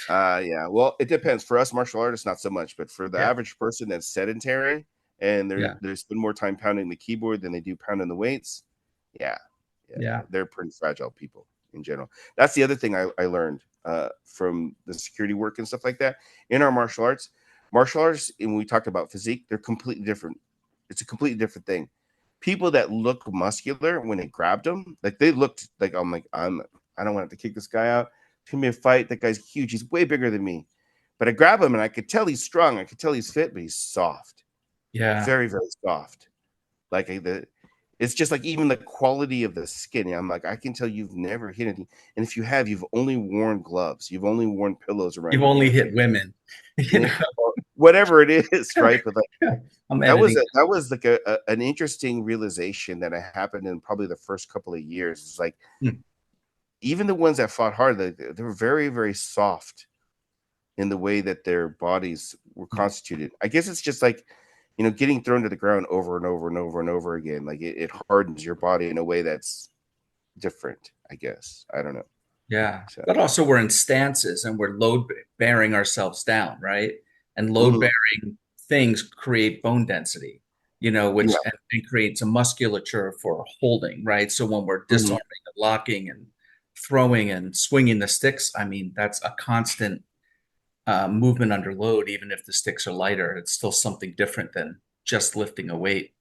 Yeah. Well, it depends. For us martial artists, not so much, but for the Yeah, average person that's sedentary and yeah, they spend more time pounding the keyboard than they do pounding the weights, yeah, yeah. they're pretty fragile people in general. That's the other thing I learned from the security work and stuff like that. In our martial arts, and we talked about physique, they're completely different. It's a completely different thing. People that look muscular when they grabbed them, like they looked like I don't want to kick this guy out. It's gonna be a fight. That guy's huge. He's way bigger than me. But I grab him and I could tell he's strong. I could tell he's fit, but he's soft. Yeah. Very, very soft. Like it's just like even the quality of the skin. I'm like, I can tell you've never hit anything. And if you have, you've only worn gloves. You've only worn pillows around You've your only hands. hit women, Or whatever it is, right? But like I'm editing. that was like an interesting realization that happened in probably the first couple of years. It's like Hmm. even the ones that fought hard, they were very, very soft in the way that their bodies were constituted. I guess it's just like, getting thrown to the ground over and over and over and over again. Like it hardens your body in a way that's different, I guess. I don't know. Yeah. So, But also we're in stances and we're load bearing ourselves down, right? And load mhm. bearing things create bone density, Yeah. which and creates a musculature for holding, right? So when we're Mhm. disarming and locking and throwing and swinging the sticks, I mean, that's a constant movement under load. Even if the sticks are lighter, it's still something different than just lifting a weight.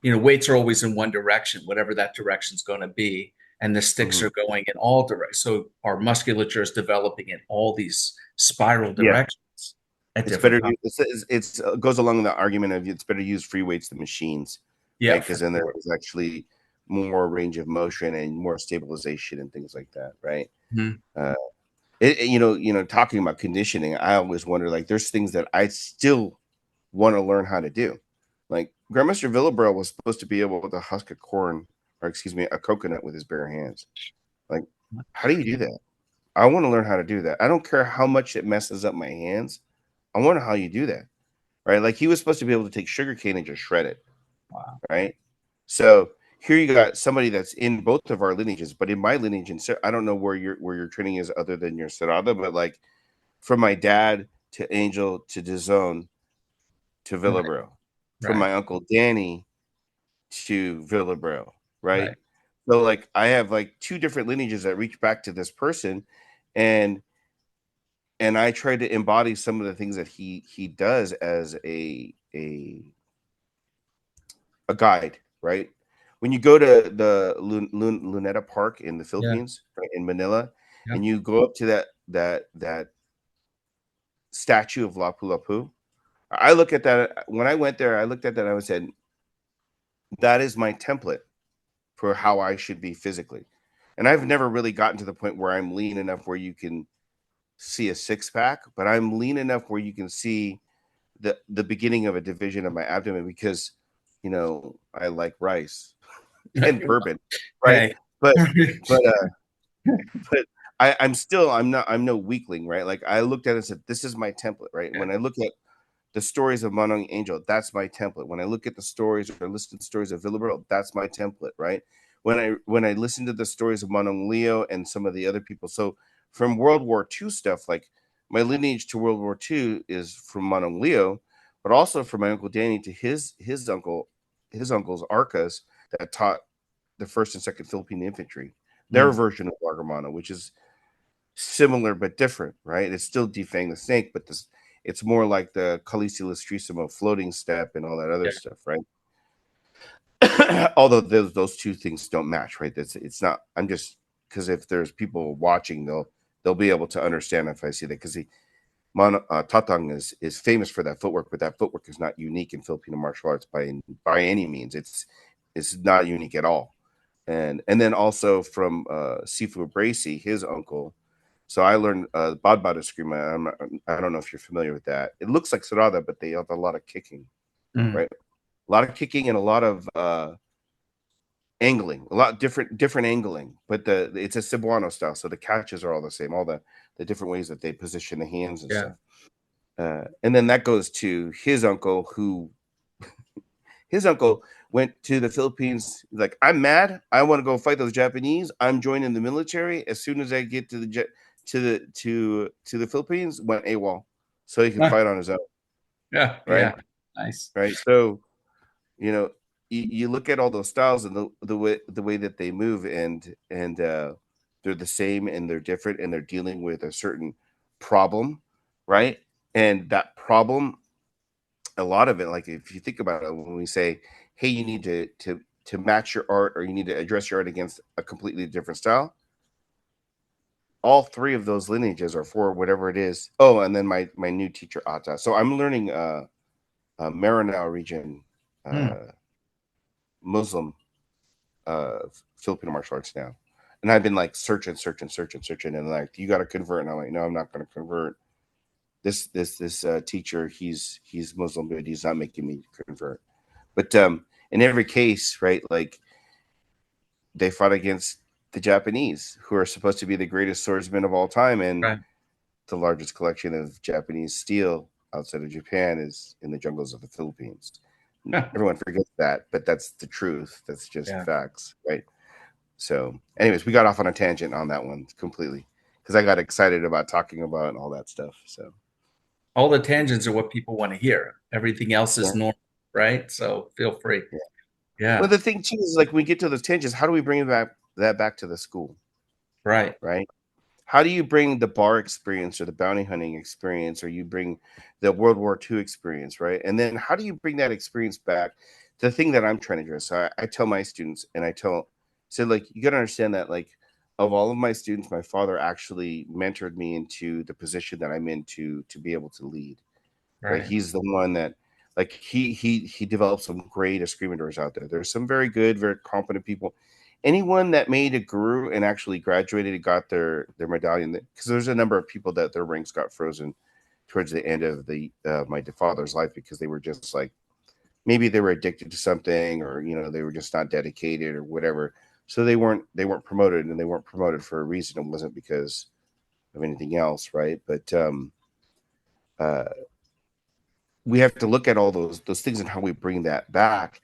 Weights are always in one direction, whatever that direction's going to be, and the sticks Mhm. are going in all directions. So our musculature is developing in all these spiral Yeah. directions at It's different better. times. It's goes along the argument of it's better to use free weights than machines, Yeah, right? for Because then sure. there's actually more range of motion and more stabilization and things like that, right? Mhm. Uh, talking about conditioning, I always wonder, like, there's things that I still want to learn how to do. Like Grandmaster Villabro was supposed to be able to husk a corn, or excuse me, a coconut with his bare hands. Like, how do you do that? I want to learn how to do that. I don't care how much it messes up my hands. I wonder how you do that, right? Like he was supposed to be able to take sugar cane and just shred it, Wow. right? So here you got somebody that's in both of our lineages, but in my lineage, and I don't know where your training is other than your Serrada, but like from my dad to Angel to Dazone to Right, Villabro, from right, my uncle Danny to Villabro, right? right. So like I have like two different lineages that reach back to this person, and I try to embody some of the things that he does as a guide, right? When you go to the Luneta Park in the Yeah, Philippines, right, in Manila, yeah. and you go up to that statue of Lapu Lapu, I look at that when I went there. I looked at that and I said, "That is my template for how I should be physically." And I've never really gotten to the point where I'm lean enough where you can see a six pack, but I'm lean enough where you can see the beginning of a division of my abdomen because I like rice and bourbon, right? Hey. But but but I'm no weakling, right? Like I looked at it and said, this is my template, right? Yeah, When I look at the stories of Manong Angel, that's my template. When I look at the stories or listen to stories of Villabro, that's my template, right? When I listen to the stories of Manong Leo and some of the other people, so from World War II stuff, like my lineage to World War II is from Manong Leo, but also from my uncle Danny to his uncles Arcas that taught the first and second Philippine infantry, their mm, version of Largamana, which is similar but different, right? It's still defang the snake, but it's more like the Calisi Lustrissimo floating step and all that other yeah, stuff, right? Although those two things don't match, right? It's not. I'm just because if there's people watching, they'll be able to understand if I see that because Tatang is famous for that footwork, but that footwork is not unique in Filipino martial arts by any means. It's not unique at all. And then also from Sifu Bracy, his uncle. So I learned Badbad Eskrima. I don't know if you're familiar with that. It looks like Sarada, but they have a lot of kicking, Mm. right? A lot of kicking and a lot of angling, a lot different angling. But it's a Cebuano style, so the catches are all the same. All the different ways that they position the hands and Yeah. stuff. And then that goes to his uncle, who his uncle went to the Philippines. Like, I'm mad. I want to go fight those Japanese. I'm joining the military as soon as I get to the Philippines. Went AWOL, so he could Huh. fight on his own. Yeah. Right, Yeah. Nice. right. So you look at all those styles and the way that they move, and they're the same and they're different and they're dealing with a certain problem, right? And that problem, a lot of it, like if you think about it, when we say, hey, you need to match your art or you need to address your art against a completely different style, all three of those lineages are for whatever it is. Oh, and then my new teacher Ata. So I'm learning Maranao region Mm. uh Muslim uh Filipino martial arts now. And I've been like searching, and like, you got to convert. And I'm like, no, I'm not going to convert. This teacher, he's Muslim, but he's not making me convert. But in every case, right, like, they fought against the Japanese, who are supposed to be the greatest swordsmen of all time, and Right. the largest collection of Japanese steel outside of Japan is in the jungles of the Philippines. Everyone forgets that, but that's the truth. That's just Yeah. facts, right? So, anyways, we got off on a tangent on that one completely because I got excited about talking about all that stuff. So, All the tangents are what people want to hear. Everything else yeah, is normal, right? So feel free. yeah. Well, Yeah. the thing too is, like, when we get to those tangents, how do we bring that back to the school, Right. right? How do you bring the bar experience or the bounty hunting experience, or you bring the World War II experience, right? And then how do you bring that experience back to the thing that I'm trying to address? So I tell my students, and like, you got to understand that, like, of all of my students, my father actually mentored me into the position that I'm in to be able to lead, right? Right. He's the one that, like, he developed some great escrimadors out there. There's some very good, very competent people. Anyone that made a guru and actually graduated and got their medallion, because there's a number of people that their ranks got frozen towards the end of my father's life, because they were just like, maybe they were addicted to something, or they were just not dedicated or whatever. So they weren't promoted, and they weren't promoted for a reason. It wasn't because of anything else, right? But uh, we have to look at all those things and how we bring that back,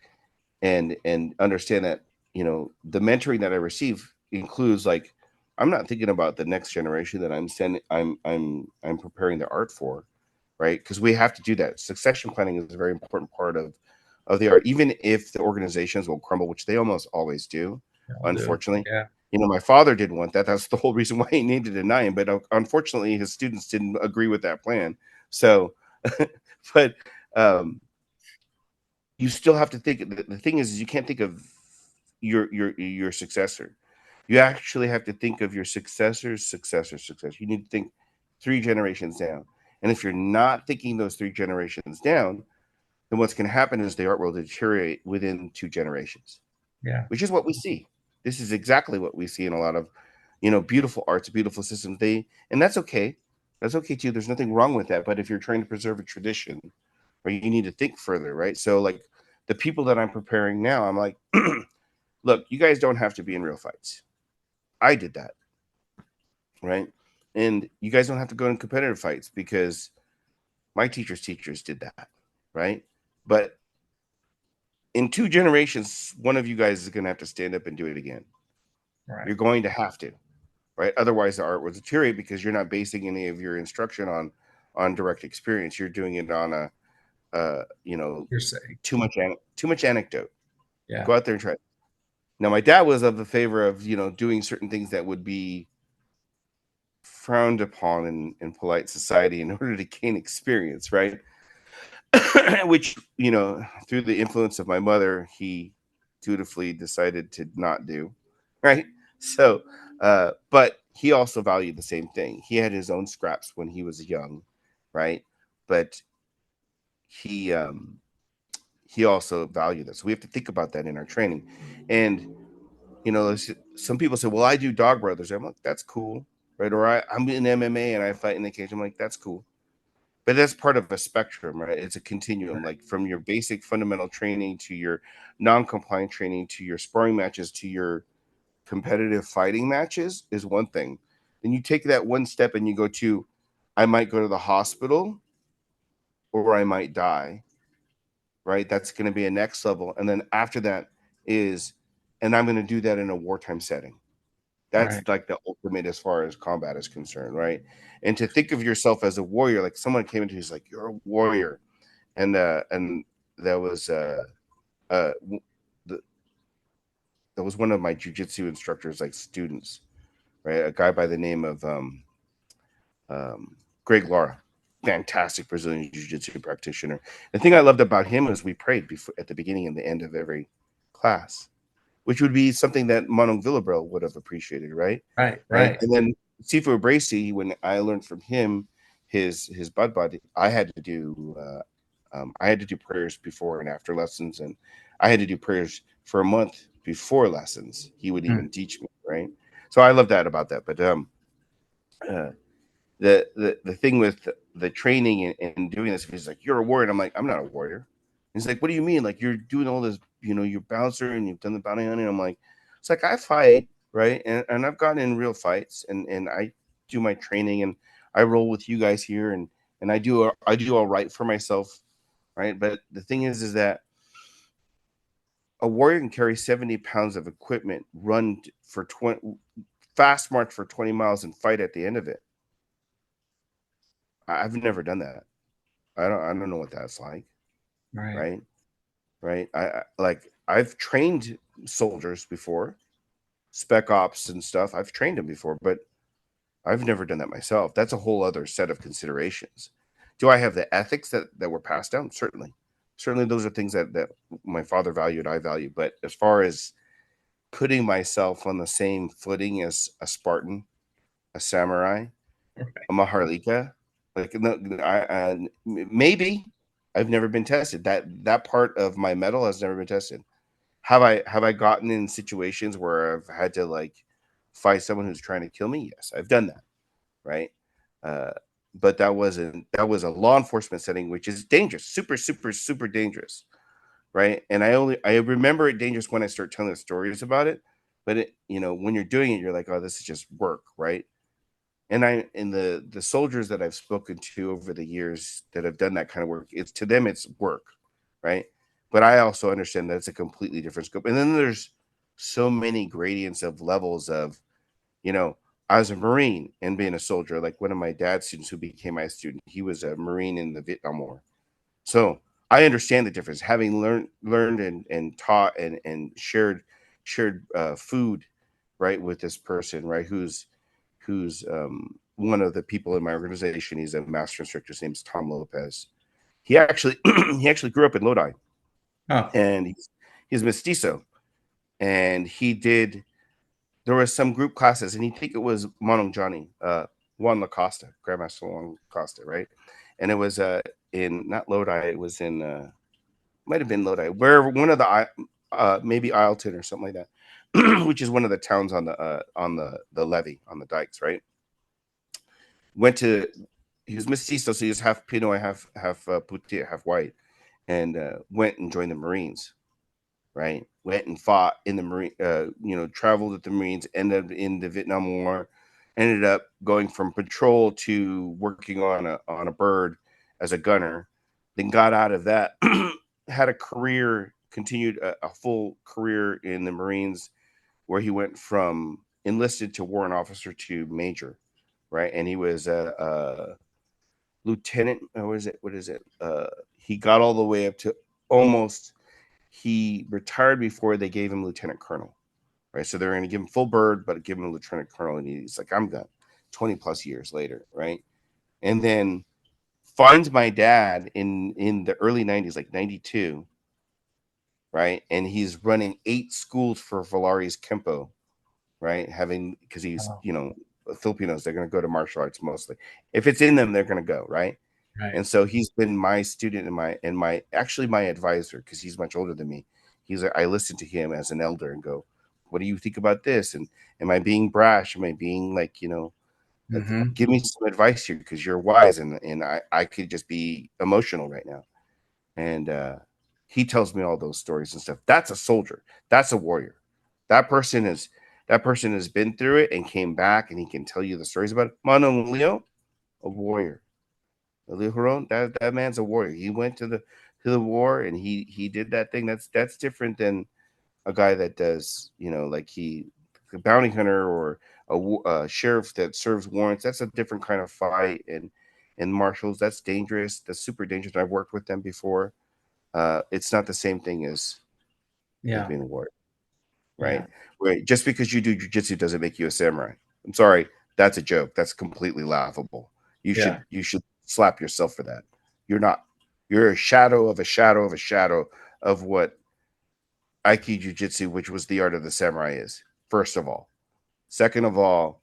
and understand that the mentoring that I receive includes, like, I'm not thinking about the next generation that I'm preparing the art for, right? Because we have to do that. Succession planning is a very important part of the art, even if the organizations will crumble, which they almost always do, I'll do. unfortunately. Yeah. My father didn't want that. That's the whole reason why he needed to deny him. But unfortunately, his students didn't agree with that plan. So, but um, you still have to think. The thing is you can't think of your successor. You actually have to think of your successor. You need to think 3 generations down. And if you're not thinking those 3 generations down, then what's going to happen is the art will deteriorate within 2 generations, Yeah. which is what we see. This is exactly what we see in a lot of, beautiful arts, beautiful systems. And that's okay. That's okay too. There's nothing wrong with that. But if you're trying to preserve a tradition, or you need to think further, right? So, like, the people that I'm preparing now, I'm like, look, you guys don't have to be in real fights. I did that, right? And you guys don't have to go in competitive fights, because my teachers did that, right? But in 2 generations, one of you guys is going to have to stand up and do it again. Right. You're going to have to, right? Otherwise, the art will deteriorate, because you're not basing any of your instruction on direct experience. You're doing it on a You're saying. too much anecdote. Yeah. Go out there and try. Now, my dad was of the favor of doing certain things that would be frowned upon in polite society in order to gain experience, right? Which, through the influence of my mother, he dutifully decided to not do, right? So, but he also valued the same thing. He had his own scraps when he was young, right? But he he also valued that. So we have to think about that in our training. And some people say, "Well, I do Dog Brothers." I'm like, "That's cool, right?" Or I'm in MMA and I fight in the cage. I'm like, "That's cool." But that's part of a spectrum, right? It's a continuum, like from your basic fundamental training to your non-compliant training to your sparring matches to your competitive fighting matches is one thing. Then you take that one step and you go to, I might go to the hospital or I might die, right? That's going to be a next level. And then after that is, and I'm going to do that in a wartime setting. That's Right. like the ultimate as far as combat is concerned, right? And to think of yourself as a warrior, like someone came into, he's like, "You're a warrior," and that was uh the, that was one of my jujitsu instructors, like students, right? A guy by the name of Greg Lara, fantastic Brazilian jiu-jitsu practitioner. The thing I loved about him is we prayed before, at the beginning and the end of every class, which would be something that Manon Villabro would have appreciated, right? Right. Right. Right. And then Sifu Bracy, when I learned from him his bud, I had to do prayers before and after lessons, and I had to do prayers for a month before lessons. He would Mm. even teach me, right? So I love that about that. But uh, the thing with the training and doing this, he's like, "You're a warrior." And I'm like, "I'm not a warrior." He's like, "What do you mean? Like you're doing all this, you're bouncer and you've done the bounty hunting." I'm like, "It's like I fight, right? And I've gotten in real fights and I do my training and I roll with you guys here and I do all right for myself, right? But the thing is that a warrior can carry 70 pounds of equipment, run for 20, fast march for 20 miles and fight at the end of it. I've never done that. I don't know what that's like, Right. right? Right. I've trained soldiers before, spec ops and stuff. I've trained them before, but I've never done that myself. That's a whole other set of considerations. Do I have the ethics that were passed down? Certainly. Certainly those are things that my father valued, I value. But as far as putting myself on the same footing as a Spartan, a samurai, a Maharlika, like no, maybe I've never been tested. That part of my medal has never been tested. Have I gotten in situations where I've had to like fight someone who's trying to kill me? Yes, I've done that, right? Uh, but that was a law enforcement setting, which is dangerous, super, super, super dangerous, right? And I remember it dangerous when I start telling the stories about it. But when you're doing it, you're like, oh, this is just work, right? And the soldiers that I've spoken to over the years that have done that kind of work, it's to them it's work, right? But I also understand that it's a completely different scope. And then there's so many gradients of levels of, you know, I was a Marine and being a soldier, like one of my dad's students who became my student, he was a Marine in the Vietnam War. So I understand the difference. Having learned and taught and shared food, right, with this person, right, who's one of the people in my organization. He's a master instructor. His name's Tom Lopez. He actually he actually grew up in Lodi, Oh. and he's mestizo. And he did. There was some group classes, and he think it was Monong Johnny, Juan Lacosta, Grandmaster Juan Lacosta, right? And it was in not Lodi. It was in might have been Lodi, where one of the maybe Isleton or something like that, which is one of the towns on the levee on the dikes, right? Went to He was mestizo, so he was half Pinoy, half Puti, half white, and went and joined the Marines. Right, went and fought in the Marine. Traveled with the Marines, ended up in the Vietnam War, ended up going from patrol to working on a bird as a gunner. Then got out of that, had a career, continued a full career in the Marines, where he went from enlisted to warrant officer to major, right? And he was a lieutenant. What is it? What is it? He got all the way up to almost. He retired before they gave him lieutenant colonel, right? So they're going to give him full bird, but give him a lieutenant colonel, and he's like, I'm done. 20 plus years later, right? And then finds my dad in the early 90s, like 92, right? And he's running 8 schools for Valari's Kempo, right? Having because he's Oh. Filipinos, they're going to go to martial arts mostly. If it's in them, they're going to go, right? Right. And so he's been my student and my actually my advisor because he's much older than me. I listen to him as an elder and go, what do you think about this? And am I being brash? Am I being like, Hmm. give me some advice here because you're wise and I could just be emotional right now. And he tells me all those stories and stuff. That's a soldier. That's a warrior. That person is that person has been through it and came back and he can tell you the stories about it. Mano Leo, a warrior. Leo Huron, that man's a warrior. He went to the war and he did that thing. That's different than a guy that does, like a bounty hunter or a sheriff that serves warrants. That's a different kind of fight. And marshals, that's dangerous. That's super dangerous. I've worked with them before. It's not the same thing as Yeah. being a warrior, right? Yeah. Right. Just because you do jujitsu doesn't make you a samurai. I'm sorry, that's a joke. That's completely laughable. Yeah. You should slap yourself for that. You're not. You're a shadow of a shadow of a shadow of what Aiki Jiu-Jitsu, which was the art of the samurai, is. First of all, second of all,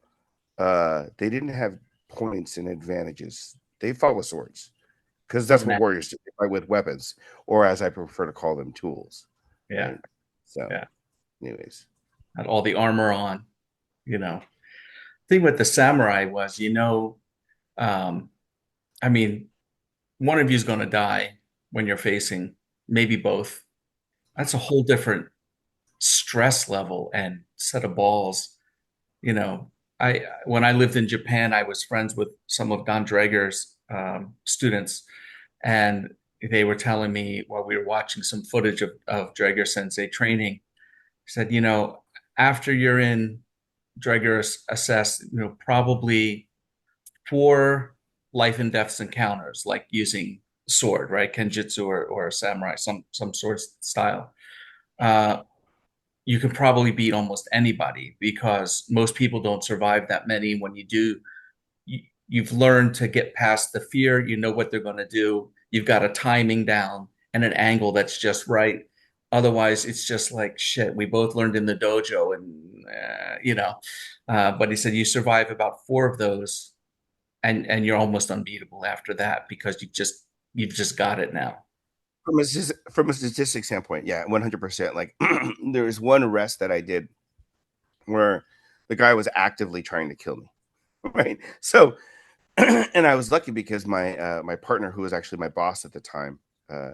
they didn't have points and advantages. They fought with swords because that's Wasn't what that? warriors do. They fight with weapons, or as I prefer to call them, tools. Yeah. Right. So, Yeah. anyways, Had all the armor on, you know. Thing with the samurai was, um, I mean, one of you is going to die when you're facing, maybe both. That's a whole different stress level and set of balls. You know, I when I lived in Japan, I was friends with some of Don Drager's students, and they were telling me while we were watching some footage of Drager Sensei training, he said, after you're in Drager assess, probably four life and deaths encounters, like using sword, right, kenjutsu or a samurai, some sword style. Uh, you can probably beat almost anybody because most people don't survive that many. When you do, you've learned to get past the fear. You know what they're going to do. You've got a timing down and an angle that's just right. Otherwise, it's just like shit. We both learned in the dojo, and But he said you survive about four of those, and you're almost unbeatable after that because you've just got it now. from a statistic standpoint, yeah, 100%. Like there was one arrest that I did where the guy was actively trying to kill me, right? So, and I was lucky because my partner, who was actually my boss at the time, uh,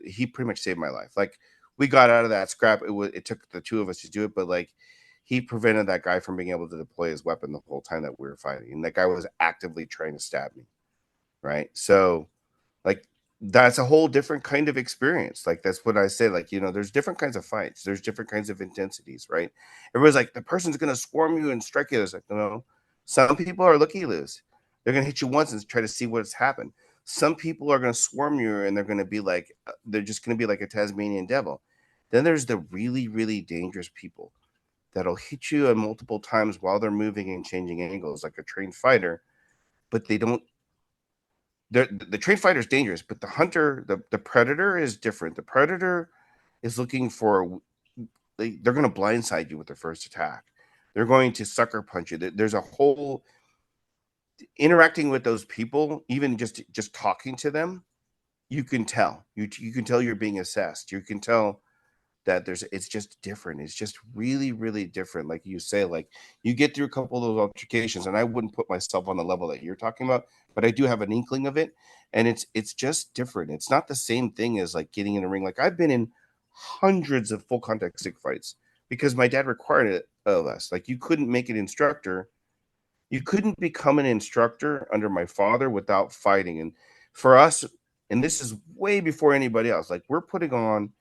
he pretty much saved my life. Like we got out of that scrap. It took the two of us to do it, but like he prevented that guy from being able to deploy his weapon the whole time that we were fighting, and that guy was actively trying to stab me, right? So like that's a whole different kind of experience. Like that's what I say. Like, there's different kinds of fights, there's different kinds of intensities, right? Everybody's like, the person's gonna swarm you and strike you. It's like, no, some people are looky loos. They're gonna hit you once and try to see what's happened. Some people are gonna swarm you and they're gonna be like, they're just gonna be like a Tasmanian devil. Then there's the really, really dangerous people that'll hit you multiple times while they're moving and changing angles like a trained fighter, but they don't the trained fighter is dangerous, but the hunter, the predator is different. The predator is looking for they're going to blindside you with their first attack. They're going to sucker punch you. There's a whole interacting with those people, even just talking to them. You can tell you can tell you're being assessed. You can tell that it's just different. It's just really, really different. Like you say, like you get through a couple of those altercations, and I wouldn't put myself on the level that you're talking about, but I do have an inkling of it, and it's just different. It's not the same thing as like getting in a ring. Like I've been in hundreds of full contact stick fights because my dad required it of us. Like you couldn't make an instructor, you couldn't become an instructor under my father without fighting. And for us, and this is way before anybody else, like we're putting on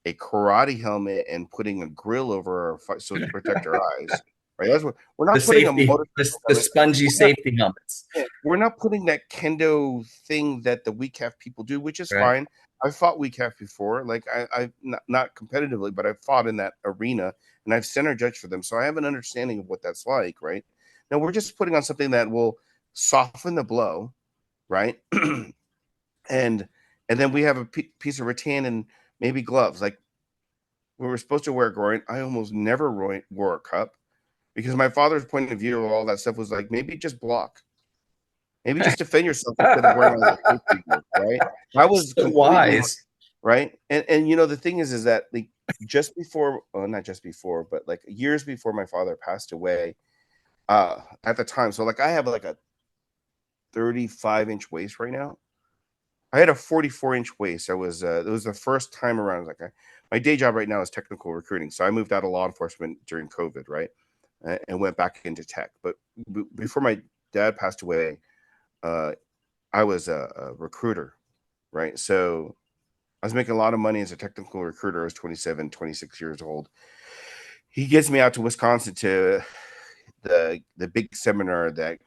a karate helmet and putting a grill over our so to protect our eyes. Right. That's what we're The not putting a safety, motorcycle the helmet. spongy We're not, safety helmets, yeah, we're not putting that kendo thing that the weak half people do, which is right? fine. I've fought weak half before. Like I've not competitively, but I've fought in that arena and I've center judged for them. So I have an understanding of what that's like. Right. Now we're just putting on something that will soften the blow. Right. and and then we have a piece of rattan and maybe gloves. Like we were supposed to wear a groin. I almost never wore a cup because my father's point of view of all that stuff was like, maybe just block. Maybe just defend yourself instead of wearing all the safety gear, right? I was So completely wise. right. And you know the thing is that like just before, well, not just before, but like years before my father passed away, at the time, so like I have like a 35-inch waist right now. I had a 44-inch waist. I was it was the first time around. Like my day job right now is technical recruiting, so I moved out of law enforcement during COVID, right, and went back into tech. But before my dad passed away, uh, I was a recruiter, right? So I was making a lot of money as a technical recruiter. I was 27, 26 years old. He gets me out to Wisconsin to the big seminar that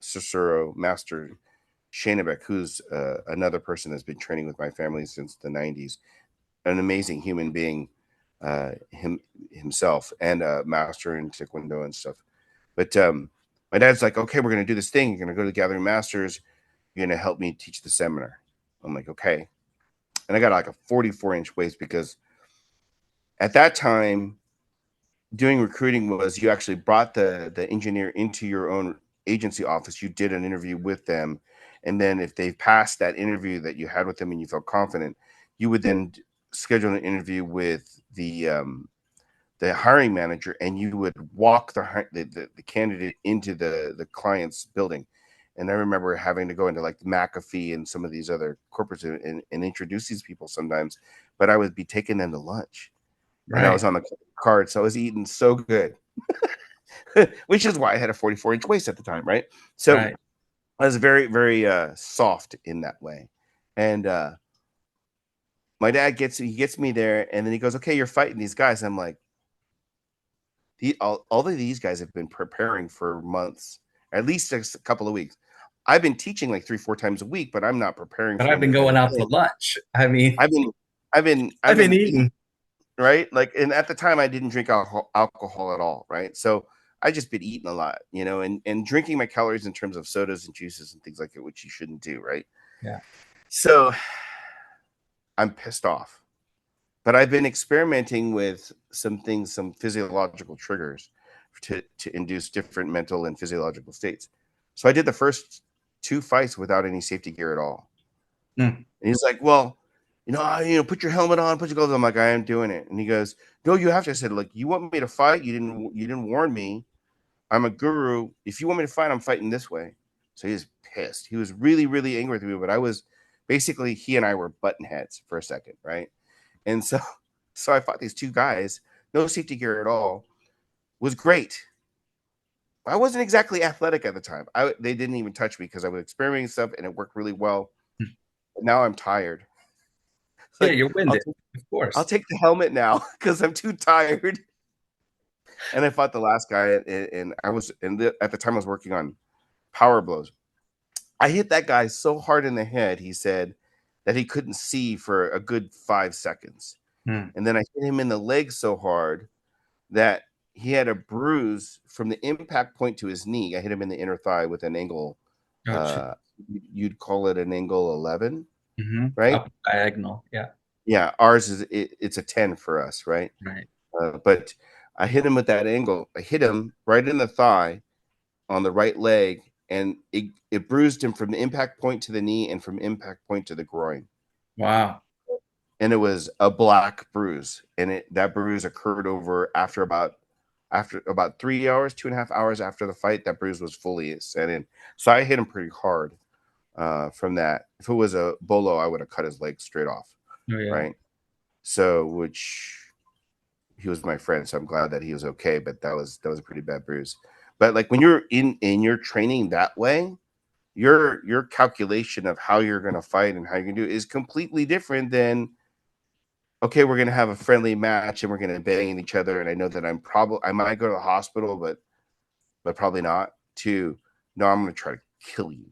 Cicero Master Shanebeck, who's another person that's been training with my family since the 90s, an amazing human being, himself, and a master in Taekwondo and stuff. But my dad's like, okay, we're going to do this thing. You're going to go to the Gathering Masters. You're going to help me teach the seminar. I'm like, okay. And I got like a 44-inch waist because at that time, doing recruiting was you actually brought the engineer into your own agency office. You did an interview with them, and then if they passed that interview that you had with them and you felt confident, you would then schedule an interview with the hiring manager, and you would walk the candidate into the client's building. And I remember having to go into like McAfee and some of these other corporates and introduce these people sometimes, but I would be taking them to lunch, and I was Right. on the card, so I was eating so good, which is why I had a 44-inch waist at the time, right? So Right. I was very, very soft in that way. And my dad gets me there, and then he goes, "Okay, you're fighting these guys." I'm like, all of these guys have been preparing for months, at least a couple of weeks. I've been teaching like 3, 4 times a week, but I'm not preparing But for I've been anything. going out to lunch. I mean, I've been, I've I've been been eating, eating. right? Like, and at the time, I didn't drink alcohol at all, right? So I just been eating a lot, and drinking my calories in terms of sodas and juices and things like that, which you shouldn't do, right? Yeah. So I'm pissed off, but I've been experimenting with some things, some physiological triggers to induce different mental and physiological states. So I did the first 2 fights without any safety gear at all. Mm. And he's like, "Well, put your helmet on, put your gloves on." I'm like, "I am doing it." And he goes, "No, you have to." I said, "Like, you want me to fight? You didn't warn me. I'm a guru. If you want me to fight, I'm fighting this way." So he was pissed. He was really, really angry with me. But I was basically, he and I were button heads for a second, right? And so, so I fought these 2 guys, no safety gear at all. Was great. I wasn't exactly athletic at the time. They didn't even touch me because I was experimenting stuff and it worked really well. But now I'm tired. It's Yeah, like you're I'll winded, take, of I'll course. take the helmet now because I'm too tired. And I fought the last guy, and at the time I was working on power blows. I hit that guy so hard in the head, he said, that he couldn't see for a good 5 seconds. Mm. And then I hit him in the leg so hard that he had a bruise from the impact point to his knee. I hit him in the inner thigh with an angle. Gotcha. Uh, you'd call it an angle 11, Hmm. right? Up diagonal. Yeah. Yeah, ours it's a 10 for us, right? Right. But I hit him with that angle. I hit him right in the thigh on the right leg, and it bruised him from the impact point to the knee and from impact point to the groin. Wow. And it was a black bruise, and that bruise occurred after about 3 hours, 2.5 hours after the fight. That bruise was fully set in. So I hit him pretty hard from that. If it was a bolo, I would have cut his leg straight off, Oh yeah. right? So, which he was my friend, so I'm glad that he was okay. But that was a pretty bad bruise. But like when you're in your training that way, your calculation of how you're going to fight and how you're going to do it is completely different than, okay, we're going to have a friendly match and we're going to bang each other, and I know that I might go to the hospital, but probably not. To, no, I'm going to try to kill you.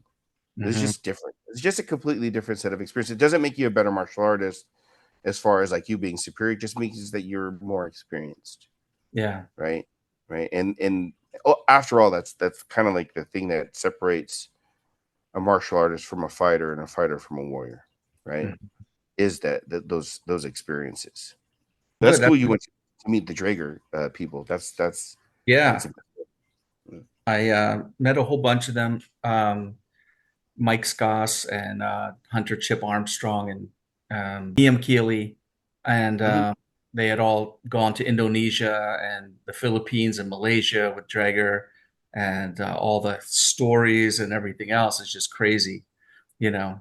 It's Hmm. just different. It's just a completely different set of experience. It doesn't make you a better martial artist as far as like you being superior. It just means that you're more experienced, Yeah. right? Right. And after all, that's kind of like the thing that separates a martial artist from a fighter and a fighter from a warrior, right? Mhm. Is those experiences. That's Good. cool. You went to meet the Draeger people. That's Yeah. I met a whole bunch of them. Mike Scoss and Hunter Chip Armstrong and Liam Keeley, and Hmm. they had all gone to Indonesia and the Philippines and Malaysia with Drager, and all the stories and everything else is just crazy, you know.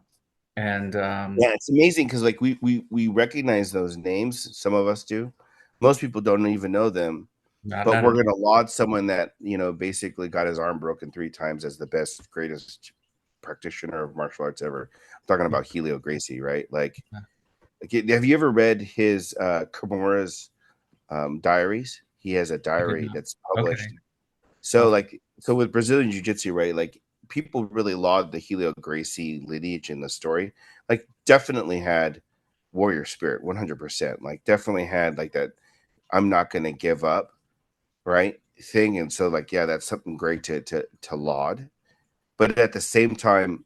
And Yeah, it's amazing because like we recognize those names. Some of us do. Most people don't even know them. But not we're enough. gonna laud someone that basically got his arm broken 3 times as the best, greatest practitioner of martial arts ever. I'm talking about Helio Gracie, right? Like, have you ever read his Kimura's diaries? He has a I did diary not. that's Okay. published. So I'll, like so with Brazilian Jiu-Jitsu, right? Like people really laud the Helio Gracie lineage in the story. Like definitely had warrior spirit, 100%. Like definitely had like that I'm not gonna give up, right? Thing. And so like yeah, that's something great to laud. But at the same time,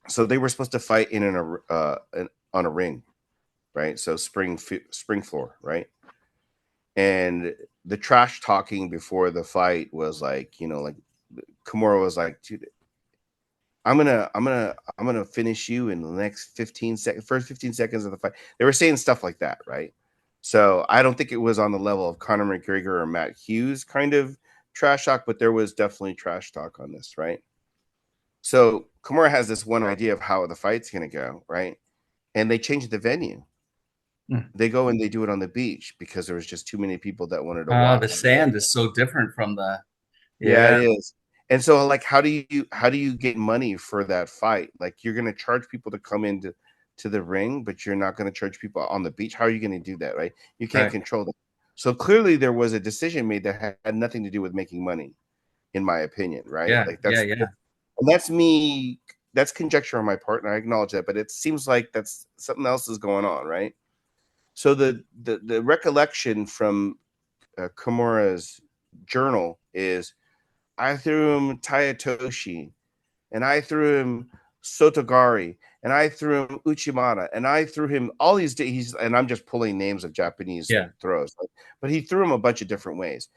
so they were supposed to fight on a ring, right? So spring floor, right? And the trash talking before the fight was like, like Kimura was like, dude, I'm gonna finish you in the next 15 seconds, first 15 seconds of the fight. They were saying stuff like that, right? So I don't think it was on the level of Conor McGregor or Matt Hughes kind of trash talk, but there was definitely trash talk on this, right? So Kimura has this one idea of how the fight's gonna go, right? And they changed the venue. They go and they do it on the beach because there was just too many people that wanted to the watch. sand is so different from the, Yeah, it yeah, is. And so like how do you get money for that fight? Like you're gonna charge people to come into the ring, but you're not gonna charge people on the beach. How are you gonna do that, right? You can't right. control that. So clearly there was a decision made that had nothing to do with making money, in my opinion, right? Yeah, Like yeah, yeah. that's me, that's conjecture on my part, and I acknowledge that, but it seems like that's something else is going on, right? So the recollection from Kimura's journal is I threw him Tayatoshi, and I threw him Sotogari, and I threw him Uchimata, and I threw him all these. And I'm just pulling names of Japanese Yeah, throws, but he threw him a bunch of different ways.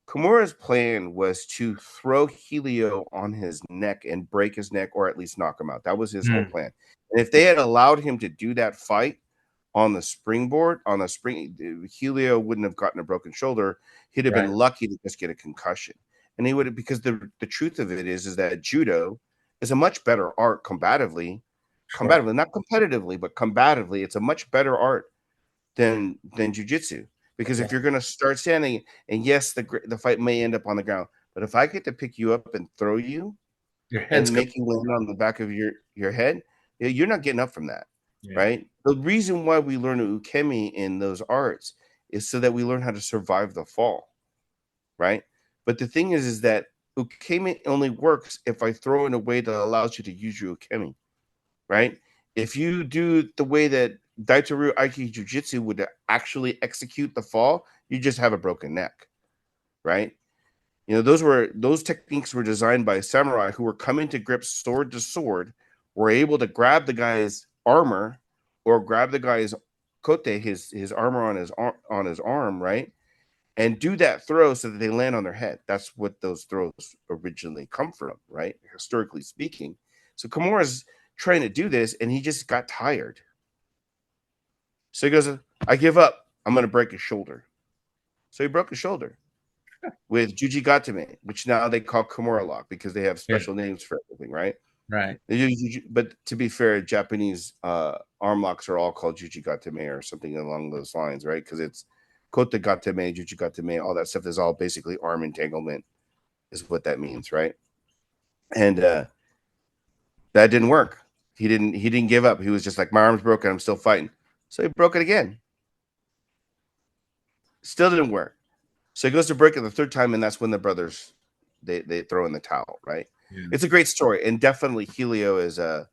Kimura's plan was to throw Helio on his neck and break his neck, or at least knock him out. That was his whole mm, plan. And if they had allowed him to do that fight on the springboard, on the spring, Helio wouldn't have gotten a broken shoulder. He'd have been right. lucky to just get a concussion. And he would have, because the truth of it is that judo is a much better art Sure. not competitively, but combatively. It's a much better art than jujitsu. Because if Yeah. you're going to start standing, and yes, the fight may end up on the ground, but if I get to pick you up and throw you Your head's and going. make you land on the back of your head, you're not getting up from that, Yeah. right? The reason why we learn ukemi in those arts is so that we learn how to survive the fall, right? But the thing is that ukemi only works if I throw in a way that allows you to use your ukemi, right? If you do the way that Daitoru Aiki Jiu-Jitsu would actually execute the fall, you just have a broken neck, right? Those techniques were designed by samurai who were coming to grip sword to sword, were able to grab the guy's armor or grab the guy's kote, his armor on his arm, right? And do that throw so that they land on their head. That's what those throws originally come from, right? Historically speaking. So Kimura's trying to do this and he just got tired. So he goes, I give up. I'm going to break his shoulder. So he broke his shoulder with Juji Gatame, which now they call Kimura lock because they have Yeah. special names for everything, right? Right. But to be fair, Japanese arm locks are all called Juji Gatame or something along those lines, right? Because it's Kote Gatame, Juji Gatame, all that stuff is all basically arm entanglement, is what that means, right? And that didn't work. He didn't give up. He was just like, my arm's broken, I'm still fighting. So he broke it again. Still didn't work. So he goes to break it the third time, and that's when the brothers they throw in the towel, right? Yeah. It's a great story, and definitely Helio is a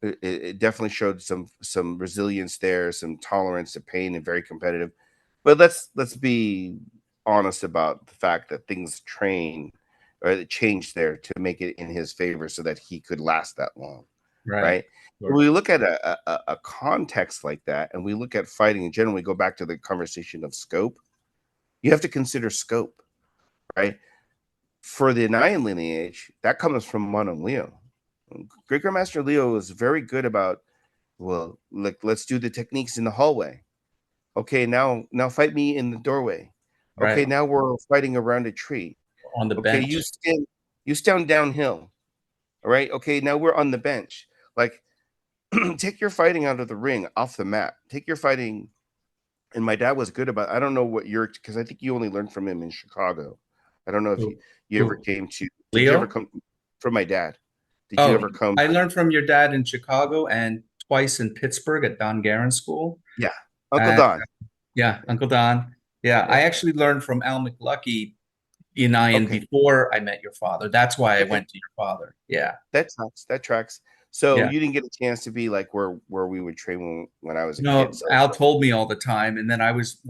it definitely showed some resilience there, some tolerance to pain, and very competitive. But let's be honest about the fact that things train or it changed there to make it in his favor so that he could last that long, Right. right? When Sure. we look at a context like that, and we look at fighting in general, we go back to the conversation of scope. You have to consider scope, right? for the Inayan lineage, that comes from Manong Leo. Great Grandmaster Leo is very good about, well, like, let's do the techniques in the hallway. Okay, now fight me in the doorway. Okay, Right. now we're fighting around a tree. On the Okay, bench. you stand downhill. All right. Okay, now we're on the bench. Like, take your fighting out of the ring, off the mat. Take your fighting. And my dad was good about. I don't know what you're, because I think you only learned from him in Chicago. I don't know if Who, you ever who? came to. Did you ever Leo? come from my dad? Did you Oh, ever come? I learned from your dad in Chicago and twice in Pittsburgh at Don Guerin School. Yeah, Uncle And Don. yeah, Uncle Don. Yeah, I Yeah. actually learned from Al McLucky Inayan Okay. before I met your father. That's why I Okay. went to your father. Yeah, That tracks. That tracks. So yeah. you didn't get a chance to be like where we would train when I was a kid. No, So Al told me all the time, and then I was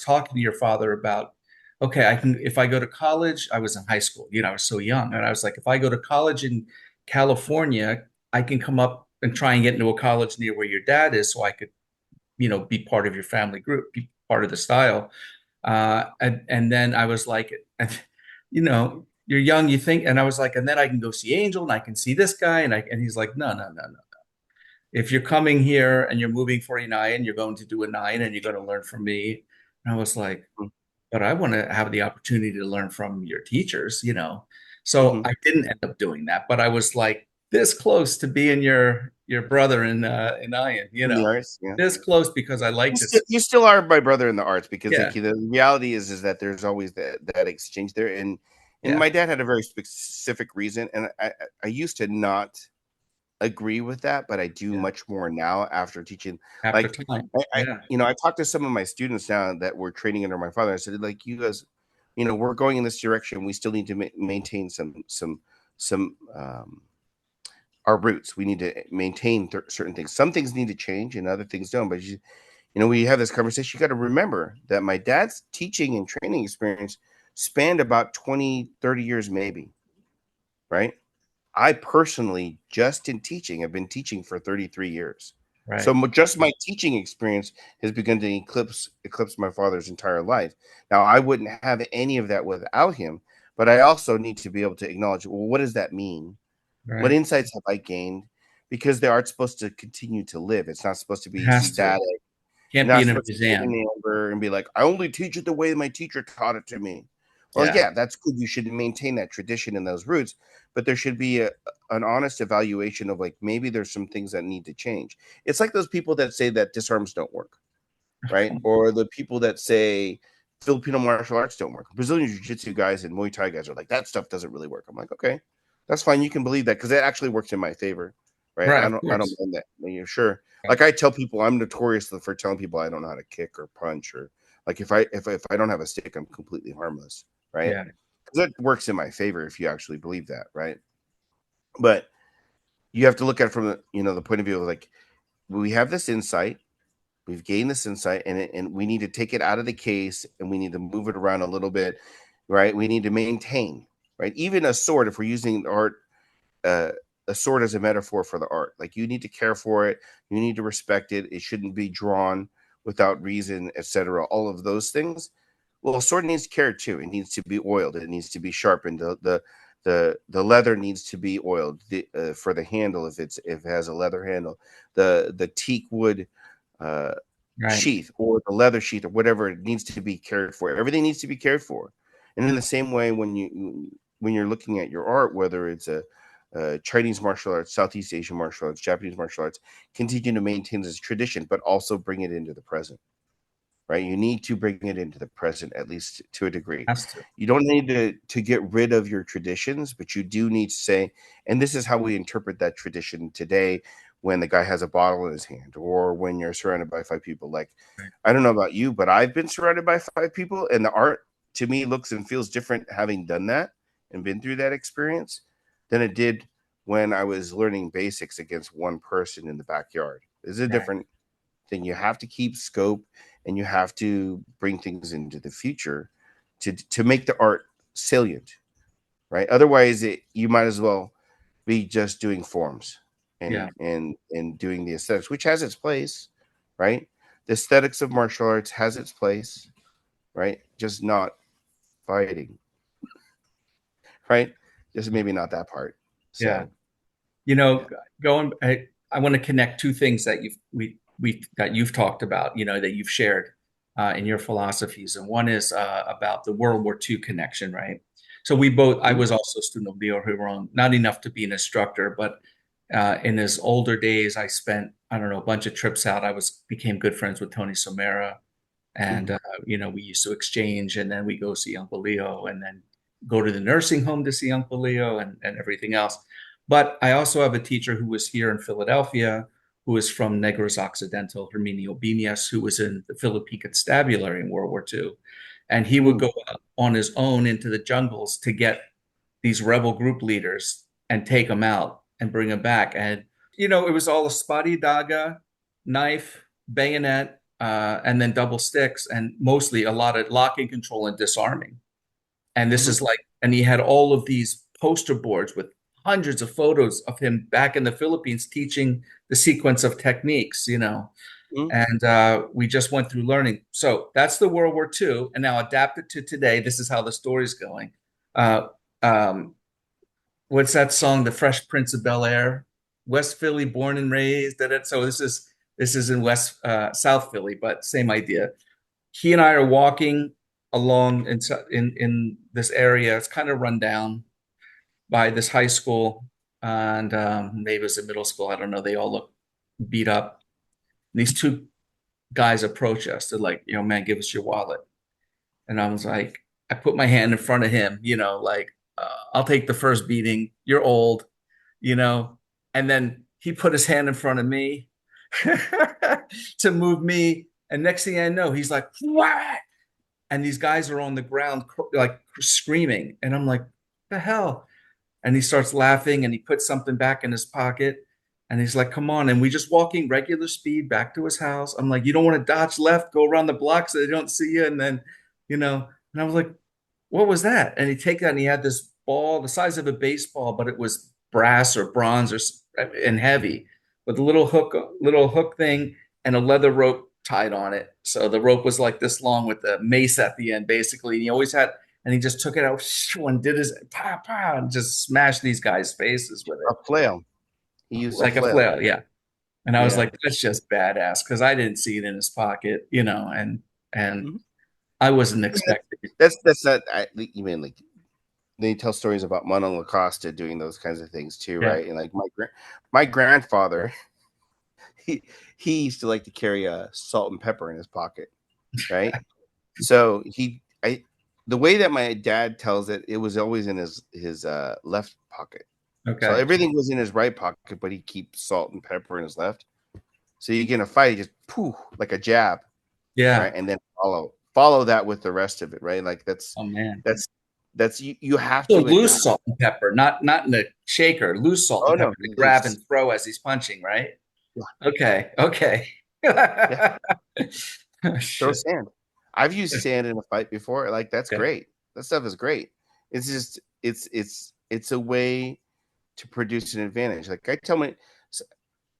talking to your father about, okay, I can, if I go to college, I was in high school, I was so young, and I was like, if I go to college in California, I can come up and try and get into a college near where your dad is, so I could, be part of your family group, be part of the style. And then I was like, you're young, you think, and I was like, and then I can go see Angel, and I can see this guy, and he's like, no, no, no, no. If you're coming here and you're moving 49, you're going to do a nine and you're going to learn from me. And I was like, but I want to have the opportunity to learn from your teachers. So mm-hmm. I didn't end up doing that, but I was like this close to being your brother in Ian, In the arts, yeah. this close because I liked it. You still are my brother in the arts, because like Yeah, the reality is that there's always that exchange there, and yeah, my dad had a very specific reason, and I used to not agree with that, but I do yeah. much more now after teaching. After Like, time. I Yeah, I talked to some of my students now that were training under my father. I said, like, you guys, we're going in this direction. We still need to maintain some our roots. We need to maintain certain things. Some things need to change, and other things don't. But when you have this conversation, you got to remember that my dad's teaching and training experience spanned about 20, 30 years, maybe, right? I personally, just in teaching, have been teaching for 33 years. So right, just my teaching experience has begun to eclipse my father's entire life. Now, I wouldn't have any of that without him, but I also need to be able to acknowledge, well, what does that mean? What right. insights have I gained? Because the art's supposed to continue to live. It's not supposed to It be has to. static. You're Can't be not in a supposed to sit museum. in amber and be like, I only teach it the way my teacher taught it to me. Well, Yeah, yeah, that's good. You should maintain that tradition and those roots, but there should be an honest evaluation of, like, maybe there's some things that need to change. It's like those people that say that disarms don't work, right? Or the people that say Filipino martial arts don't work. Brazilian jiu-jitsu guys and Muay Thai guys are like, that stuff doesn't really work. I'm like, okay, that's fine. You can believe that because it actually works in my favor, right? right. I Of don't course. mind that. I mean, you're sure. Right. Like, I tell people, I'm notorious for telling people I don't know how to kick or punch, or like, if I don't have a stick, I'm completely harmless, right? Yeah. Because that works in my favor if you actually believe that, right? But you have to look at it from the point of view of, like, we have this insight. We've gained this insight, and we need to take it out of the case, and we need to move it around a little bit, right? We need to maintain, right? Even a sword, if we're using art, uh, a sword as a metaphor for the art, like, you need to care for it, you need to respect it. It shouldn't be drawn without reason, etc. All of those things. Well, a sword needs care too. It needs to be oiled. It needs to be sharpened. The leather needs to be oiled for the handle, if it has a leather handle. The teak wood uh, Right. sheath, or the leather sheath, or whatever, it needs to be cared for. Everything needs to be cared for. And in the same way, when you're looking at your art, whether it's a Chinese martial arts, Southeast Asian martial arts, Japanese martial arts, continue to maintain this tradition, but also bring it into the present, right? You need to bring it into the present, at least to a degree. Has to. You don't need to get rid of your traditions, but you do need to say, and this is how we interpret that tradition today, when the guy has a bottle in his hand, or when you're surrounded by five people. Like, Right. I don't know about you, but I've been surrounded by five people, and the art to me looks and feels different having done that and been through that experience than it did when I was learning basics against one person in the backyard. It's a Right. different thing. You have to keep scope, and you have to bring things into the future to make the art salient, right? Otherwise, you might as well be just doing forms Yeah. and doing the aesthetics, which has its place, right? The aesthetics of martial arts has its place, right? Just not fighting. right? Just maybe not that part. Yeah. So You yeah. know, going, I want to connect two things that you've talked about, that you've shared in your philosophies, and one is about the World War II connection, right? So I Mhm. was also a student of Leo Huron, not enough to be an instructor, but in his older days, I spent, I don't know, a bunch of trips out. Became good friends with Tony Somera, and Mhm. we used to exchange, and then we go see Uncle Leo, and then go to the nursing home to see Uncle Leo, and everything else. But I also have a teacher who was here in Philadelphia, who is from Negros Occidental, Herminio Binias, who was in the Philippine Constabulary in World War II. And he would Mm. go on his own into the jungles to get these rebel group leaders and take them out and bring them back. And, it was all a spotty daga, knife, bayonet, and then double sticks, and mostly a lot of locking control and disarming. And this Mhm. is like, and he had all of these poster boards with hundreds of photos of him back in the Philippines teaching the sequence of techniques. Mhm. And we just went through learning. So that's the World War II. And now adapted to today, this is how the story's going. Uh, um, what's that song? The Fresh Prince of Bel Air, West Philly, born and raised. So this is in South Philly, but same idea. He and I are walking along in this area. It's kind of run down by this high school, and maybe it was a middle school. I don't know. They all look beat up. And these two guys approach us. They're like, man, give us your wallet. And I was like, I put my hand in front of him, like, I'll take the first beating. You're old, you know. And then he put his hand in front of me to move me. And next thing I know, he's like, what? And these guys are on the ground, like screaming. And I'm like, the hell? And he starts laughing and he puts something back in his pocket. And he's like, come on. And we just walking regular speed back to his house. I'm like, you don't want to dodge left, go around the block so they don't see you. And then, and I was like, what was that? And he take that and he had this ball the size of a baseball, but it was brass or bronze and heavy with a little hook thing and a leather rope tied on it. So the rope was like this long with the mace at the end, basically. And he always had, and he just took it out and did his pow pow and just smashed these guys' faces with A it flail. He used a like a flail. flail. Yeah. And I was Yeah. like, that's just badass because I didn't see it in his pocket, and Mhm. I wasn't Yeah, expecting it. that's not. You mean like they tell stories about Manon Lacoste doing those kinds of things too, Yeah. right? And like my grandfather, he he used to like to carry a salt and pepper in his pocket, right? So the way that my dad tells it, it was always in his left pocket. So Okay. everything was in his right pocket, but he keeps salt and pepper in his left. So you get in a fight, you just poof like a jab, right? Yeah. And then follow that with the rest of it, right? Like Oh man. that's you have So to loose adapt. salt and pepper, not in a shaker, loose salt Oh and no, pepper to grab loose. and throw as he's punching, right? Yeah, Okay. Okay. yeah. Oh, Throw shit. sand. I've used sand in a fight before. Like that's Okay. great. That stuff is great. It's just it's a way to produce an advantage. Like I tell my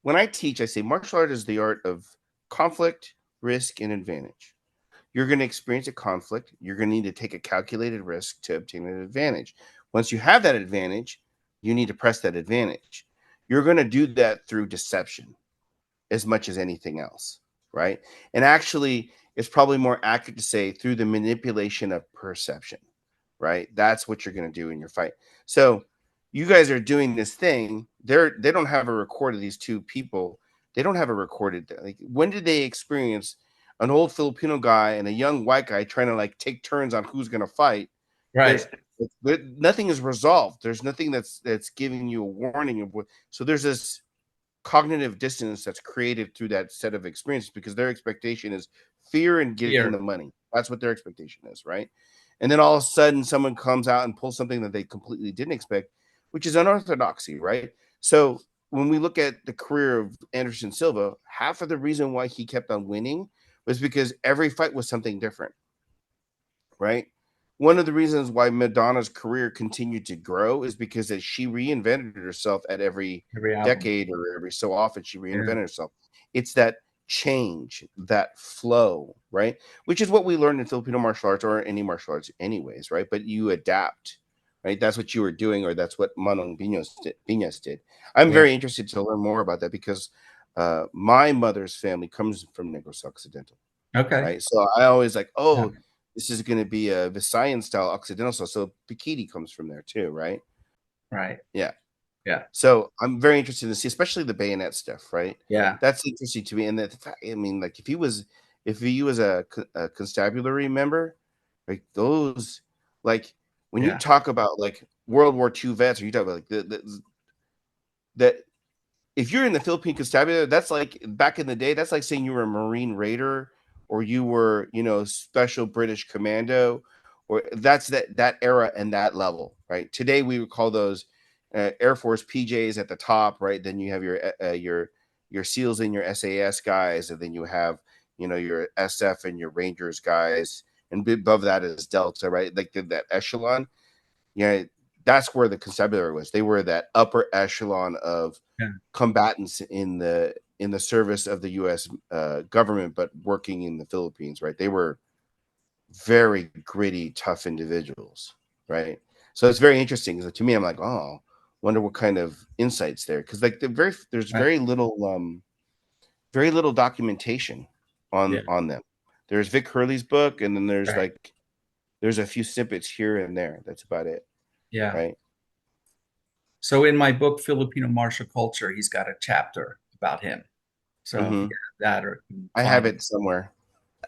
when I teach, I say martial art is the art of conflict, risk, and advantage. You're going to experience a conflict. You're going to need to take a calculated risk to obtain an advantage. Once you have that advantage, you need to press that advantage. You're going to do that through deception as much as anything else, right? And actually, it's probably more accurate to say through the manipulation of perception, right? That's what you're going to do in your fight. So you guys are doing this thing. They don't have a record of these two people. They don't have a recorded. Like when did they experience an old Filipino guy and a young white guy trying to like take turns on who's going to fight? Right. There's nothing is resolved. There's nothing that's giving you a warning of what. So there's this cognitive dissonance that's created through that set of experiences because their expectation is fear and getting Here. the money. That's what their expectation is, right? And then all of a sudden, someone comes out and pulls something that they completely didn't expect, which is unorthodoxy, right? So when we look at the career of Anderson Silva, half of the reason why he kept on winning was because every fight was something different, right? One of the reasons why Madonna's career continued to grow is because that she reinvented herself at every Every album. decade or every so often she Yeah. reinvented herself. It's that change, that flow, right? Which is what we learned in Filipino martial arts or any martial arts anyways, right? But you adapt, right? That's what you were doing, or that's what Manong Piñas did. I'm Yeah. very interested to learn more about that because my mother's family comes from Negros Occidental, Okay. right? So I always like, Yeah. oh, this is going to be a Visayan style Occidental style. So Pikiti comes from there too, right? Right. Yeah. Yeah. So I'm very interested to see, especially the bayonet stuff, right? Yeah. That's interesting to me. And that, I mean, like if he was a constabulary member, like those, like when you Yeah. talk about like World War II vets, or you talk about like that if you're in the Philippine Constabulary, that's like back in the day, that's like saying you were a Marine Raider or you were, Special British Commando, or that's that era and that level, right? Today we would call those Air Force PJs at the top, right? Then you have your SEALs and your SAS guys, and then you have your SF and your Rangers guys, and above that is Delta, right? Like that echelon. Yeah, that's where the constabulary was. They were that upper echelon of Yeah. combatants in the service of the U.S. Government, but working in the Philippines. Right? They were very gritty, tough individuals. Right? So it's very interesting. So to me, I'm like, oh, wonder what kind of insights there, because like there's Right. very little documentation Yeah. on them. There's Vic Hurley's book, and then Right. there's a few snippets here and there. That's about it. Yeah. Right? So in my book, Filipino Martial Culture, he's got a chapter about him. So if you Mm-hmm. have that or you can I have find it, it somewhere.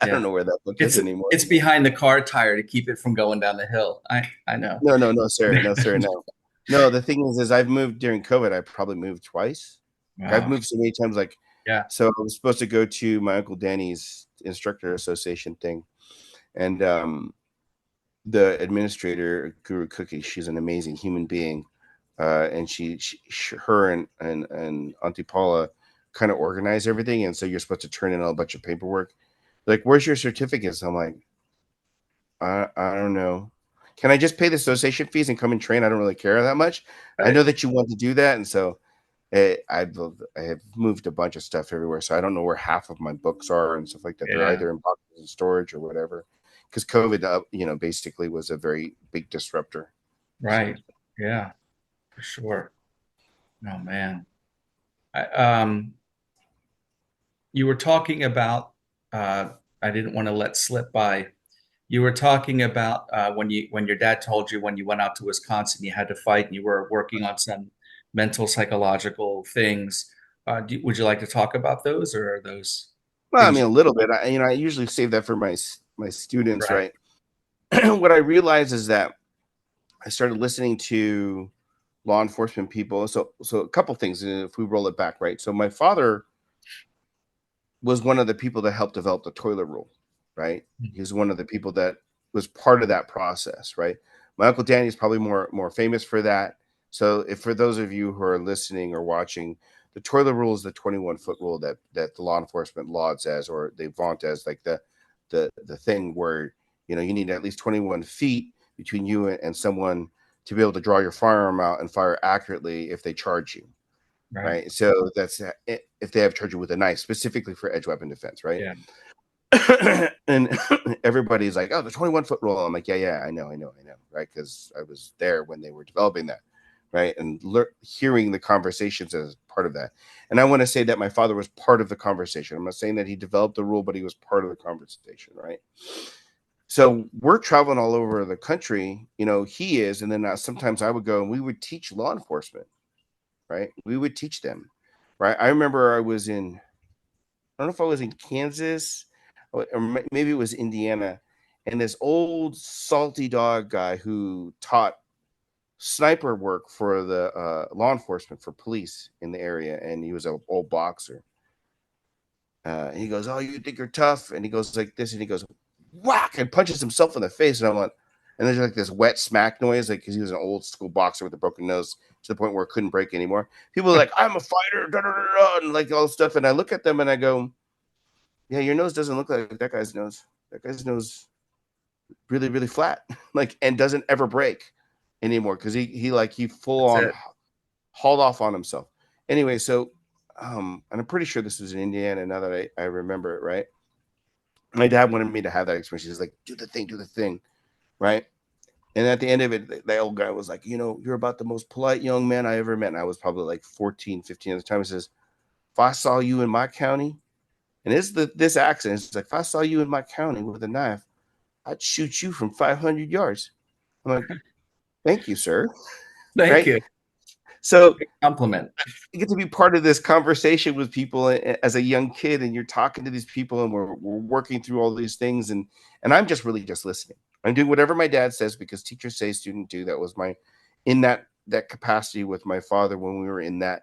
I don't yeah. know where that book is It's anymore. it's behind the car tire to keep it from going down the hill. I know. No, no, no, sir. No, sir. No. No, the thing is I've moved during COVID. I probably moved twice. Like I've Wow. moved so many times. Like, Yeah. so I was supposed to go to my Uncle Danny's instructor association thing. And the administrator, Guru Cookie, she's an amazing human being. And her and Auntie Paula kind of organize everything. And so you're supposed to turn in a bunch of paperwork. Like, where's your certificates? I'm like, I don't know. Can I just pay the association fees and come and train? I don't really care that much. I Right. know that you want to do that, and so I have moved a bunch of stuff everywhere, so I don't know where half of my books are and stuff like that. They're Yeah. either in boxes in storage or whatever. Because COVID, basically was a very big disruptor. So Right. Yeah, for sure. Oh man. I, you were talking about I didn't want to let slip by. You were talking about when your dad told you when you went out to Wisconsin you had to fight and you were working on some mental psychological things. Would you like to talk about those, or are those well, I things mean, you, a little bit. I usually save that for my students, right? right? What I realized is that I started listening to law enforcement people. So a couple things, if we roll it back, right? So my father was one of the people that helped develop the toilet rule, right? He's one of the people that was part of that process, right? My uncle Danny is probably more famous for that. So if for those of you who are listening or watching, the toilet rule is the 21-foot rule that the law enforcement lauds as, or they vaunt as, like the thing where you need at least 21 feet between you and someone to be able to draw your firearm out and fire accurately if they charge you, Right. right? So that's if they have charged you with a knife, specifically for edge weapon defense, right? Yeah. And everybody's like, "Oh, the 21-foot rule." I'm like, "Yeah, I know, right?" Because I was there when they were developing that, right? And hearing the conversations as part of that. And I want to say that my father was part of the conversation. I'm not saying that he developed the rule, but he was part of the conversation, right? So we're traveling all over the country, he is, and then sometimes I would go and we would teach law enforcement, right? We would teach them, right? I remember I don't know if I was in Kansas or maybe it was Indiana, and this old salty dog guy who taught sniper work for the law enforcement for police in the area, and he was an old boxer. And he goes, "Oh, you think you're tough?" And he goes like this, and he goes, whack, and punches himself in the face. And I'm like, and there's like this wet smack noise, like because he was an old school boxer with a broken nose to the point where it couldn't break anymore. People are like, "I'm a fighter," da, da, da, da, and like all this stuff. And I look at them and I go, "Yeah, your nose doesn't look like that guy's nose. That guy's nose really, really flat, like, and doesn't ever break anymore because he full That's on it. hauled off on himself." Anyway, so and I'm pretty sure this was in Indiana now that I remember it, right? My dad wanted me to have that experience. He's like, do the thing, right? And at the end of it, the old guy was like, you're about the most polite young man I ever met. And I was probably like 14, 15 at the time. He says, if I saw you in my county, and this accent, it's like, if I saw you in my county with a knife, I'd shoot you from 500 yards. I'm like, thank you, sir. Thank Right. you. So Compliment. you get to be part of this conversation with people as a young kid, and you're talking to these people, and we're working through all these things, and I'm just really just listening. I'm doing whatever my dad says because teachers say, student do. That was my in that capacity with my father when we were in that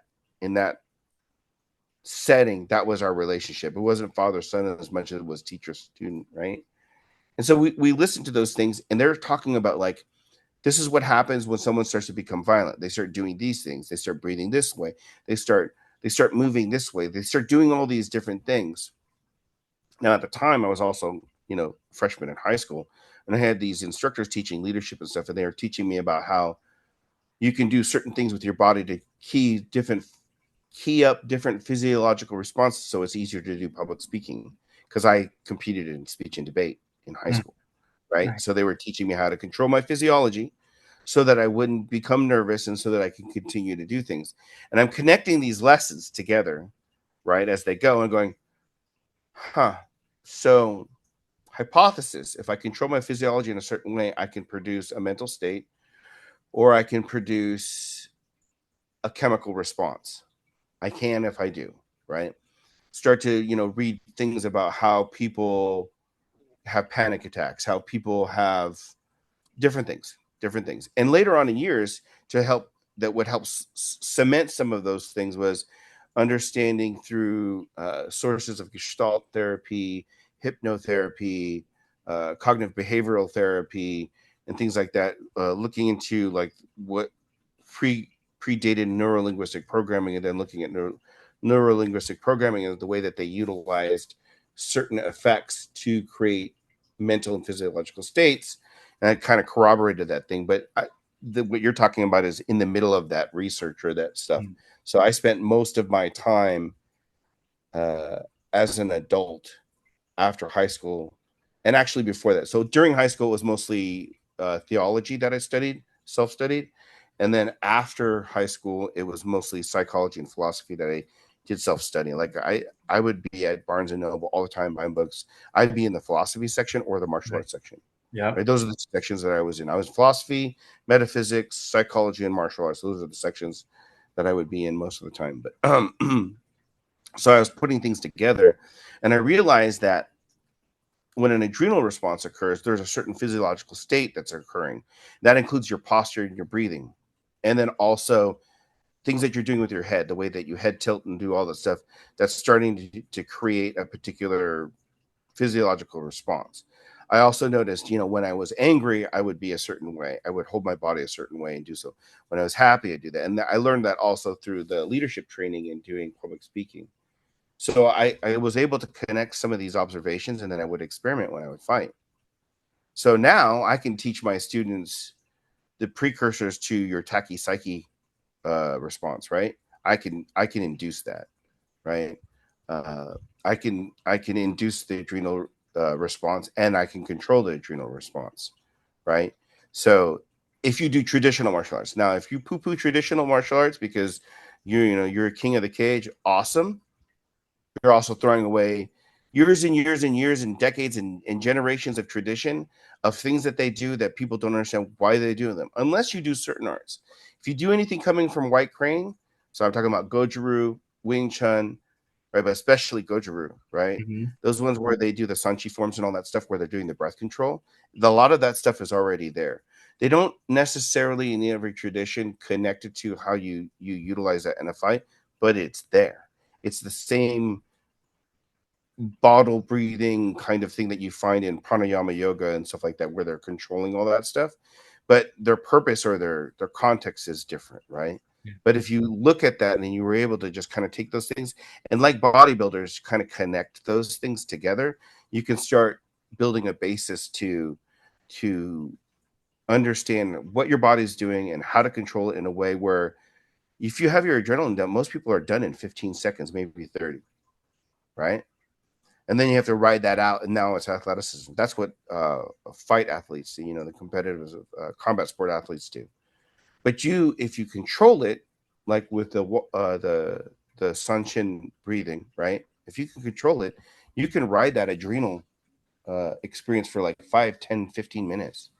setting. That was our relationship. It wasn't father son as much as it was teacher student, right? And so we listen to those things, and they're talking about like, this is what happens when someone starts to become violent. They start doing these things. They start breathing this way. They start moving this way. They start doing all these different things. Now, at the time, I was also, freshman in high school, and I had these instructors teaching leadership and stuff, and they were teaching me about how you can do certain things with your body to key up different physiological responses, so it's easier to do public speaking. Because I competed in speech and debate in high Mm, school, right? right. So they were teaching me how to control my physiology so that I wouldn't become nervous and so that I can continue to do things. And I'm connecting these lessons together, right, as they go and going, huh. So, hypothesis, if I control my physiology in a certain way, I can produce a mental state or I can produce a chemical response. I can if I do, right? Start to, read things about how people have panic attacks, how people have different things. And later on in years, to help that would help cement some of those things was understanding through sources of Gestalt therapy, hypnotherapy, cognitive behavioral therapy, and things like that. Looking into like what predated neurolinguistic programming, and then looking at neurolinguistic programming and the way that they utilized certain effects to create mental and physiological states, and I kind of corroborated that thing. But what you're talking about is in the middle of that research or that stuff. Mm, So I spent most of my time uh, as an adult after high school, and actually before that. So during high school, it was mostly theology that I studied, self-studied, and then after high school, it was mostly psychology and philosophy that I did self-studying. Like I would be at Barnes and Noble all the time buying books. I'd be in the philosophy section or the martial right. arts section. Yep. Right, those are the sections that I was in. I was philosophy, metaphysics, psychology, and martial arts. Those are the sections that I would be in most of the time. But so I was putting things together, and I realized that when an adrenal response occurs, there's a certain physiological state that's occurring. That includes your posture and your breathing. And then also things that you're doing with your head, the way that you head tilt and do all that stuff, that's starting to create a particular physiological response. I also noticed, when I was angry, I would be a certain way. I would hold my body a certain way and do so. When I was happy, I'd do that. And I learned that also through the leadership training and doing public speaking. So I was able to connect some of these observations, and then I would experiment when I would fight. So now I can teach my students the precursors to your tachypsyche response, right? I can induce that, right? Uh, I can induce the adrenal response, and I can control the adrenal response, right? So if you do traditional martial arts, now if you poo-poo traditional martial arts because you're a king of the cage, awesome. You're also throwing away years and years and years and decades and generations of tradition of things that they do that people don't understand why they do them, unless you do certain arts. If you do anything coming from White Crane, so I'm talking about Goju, Wing Chun, right, but especially Goju, right? Hmm. Those ones where they do the Sanchi forms and all that stuff, where they're doing the breath control. A lot of that stuff is already there. They don't necessarily in every tradition connect it to how you utilize that in a fight, but it's there. It's the same bottle breathing kind of thing that you find in pranayama yoga and stuff like that, where they're controlling all that stuff, but their purpose or their context is different, right? Yeah. But if you look at that and then you were able to just kind of take those things and, like bodybuilders, kind of connect those things together, you can start building a basis to understand what your body's doing and how to control it in a way where if you have your adrenaline down, most people are done in 15 seconds, maybe 30, right? and then you have to ride that out, and now it's athleticism. That's what fight athletes, the competitive combat sport athletes do. But if you control it, like with the Sanshin breathing, right? If you can control it, you can ride that adrenal experience for like 5, 10, 15 minutes,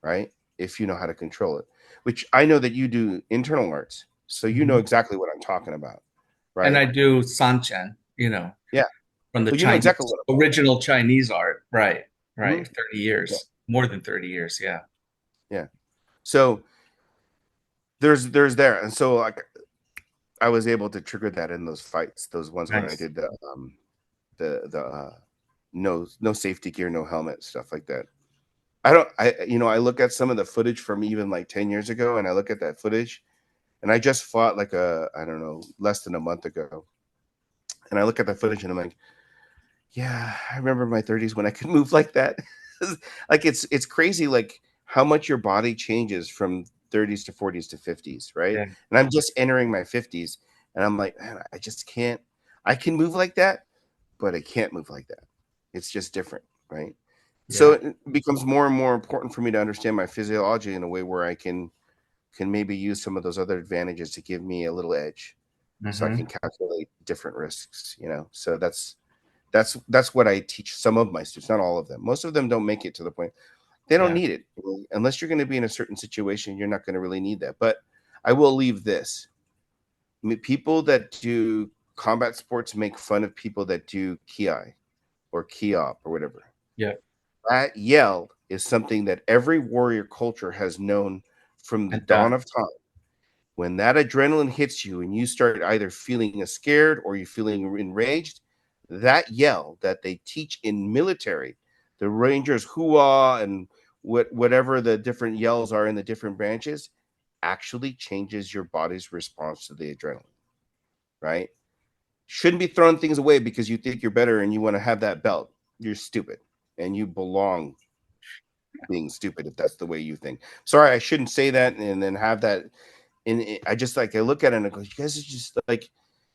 right? If you know how to control it, which I know that you do internal arts, so you know Mhm. exactly what I'm talking about, And right? I do Sanchen, Yeah. from the So you know Chinese, exactly what I'm talking original Chinese art. Right, about. right. 30 Yeah. years, more than 30 years. Yeah. Yeah. So there, and so like I was able to trigger that in those fights, those ones when I Nice. did the no safety gear, no helmet, stuff like that. I look at some of the footage from even like 10 years ago, and I look at that footage, and I just fought like I don't know, less than a month ago, and I look at that footage and I'm like, yeah, I remember my 30s when I could move like that. Like it's crazy, like how much your body changes from 30s to 40s to 50s, right? Yeah. And I'm just entering my 50s, and I'm like, man, I just can't. I can move like that, but I can't move like that. It's just different, right? So Yeah. it becomes more and more important for me to understand my physiology in a way where I can maybe use some of those other advantages to give me a little edge, so I can Hmm. calculate different risks. So that's what I teach some of my students, not all of them. Most of them don't make it to the point. They don't Yeah. need it. Unless you're going to be in a certain situation, you're not going to really need that. But I will leave this. People that do combat sports make fun of people that do ki or kiop or whatever. Yeah. That yell is something that every warrior culture has known from the And dawn of time. When that adrenaline hits you and you start either feeling scared or you're feeling enraged, that yell that they teach in military, the Rangers hoo-ah and whatever the different yells are in the different branches, actually changes your body's response to the adrenaline, right? Shouldn't be throwing things away because you think you're better and you want to have that belt. You're stupid, and you belong being stupid if that's the way you think. Sorry, I shouldn't say that and then have that. And I just like I look at it and I go, you guys are just like,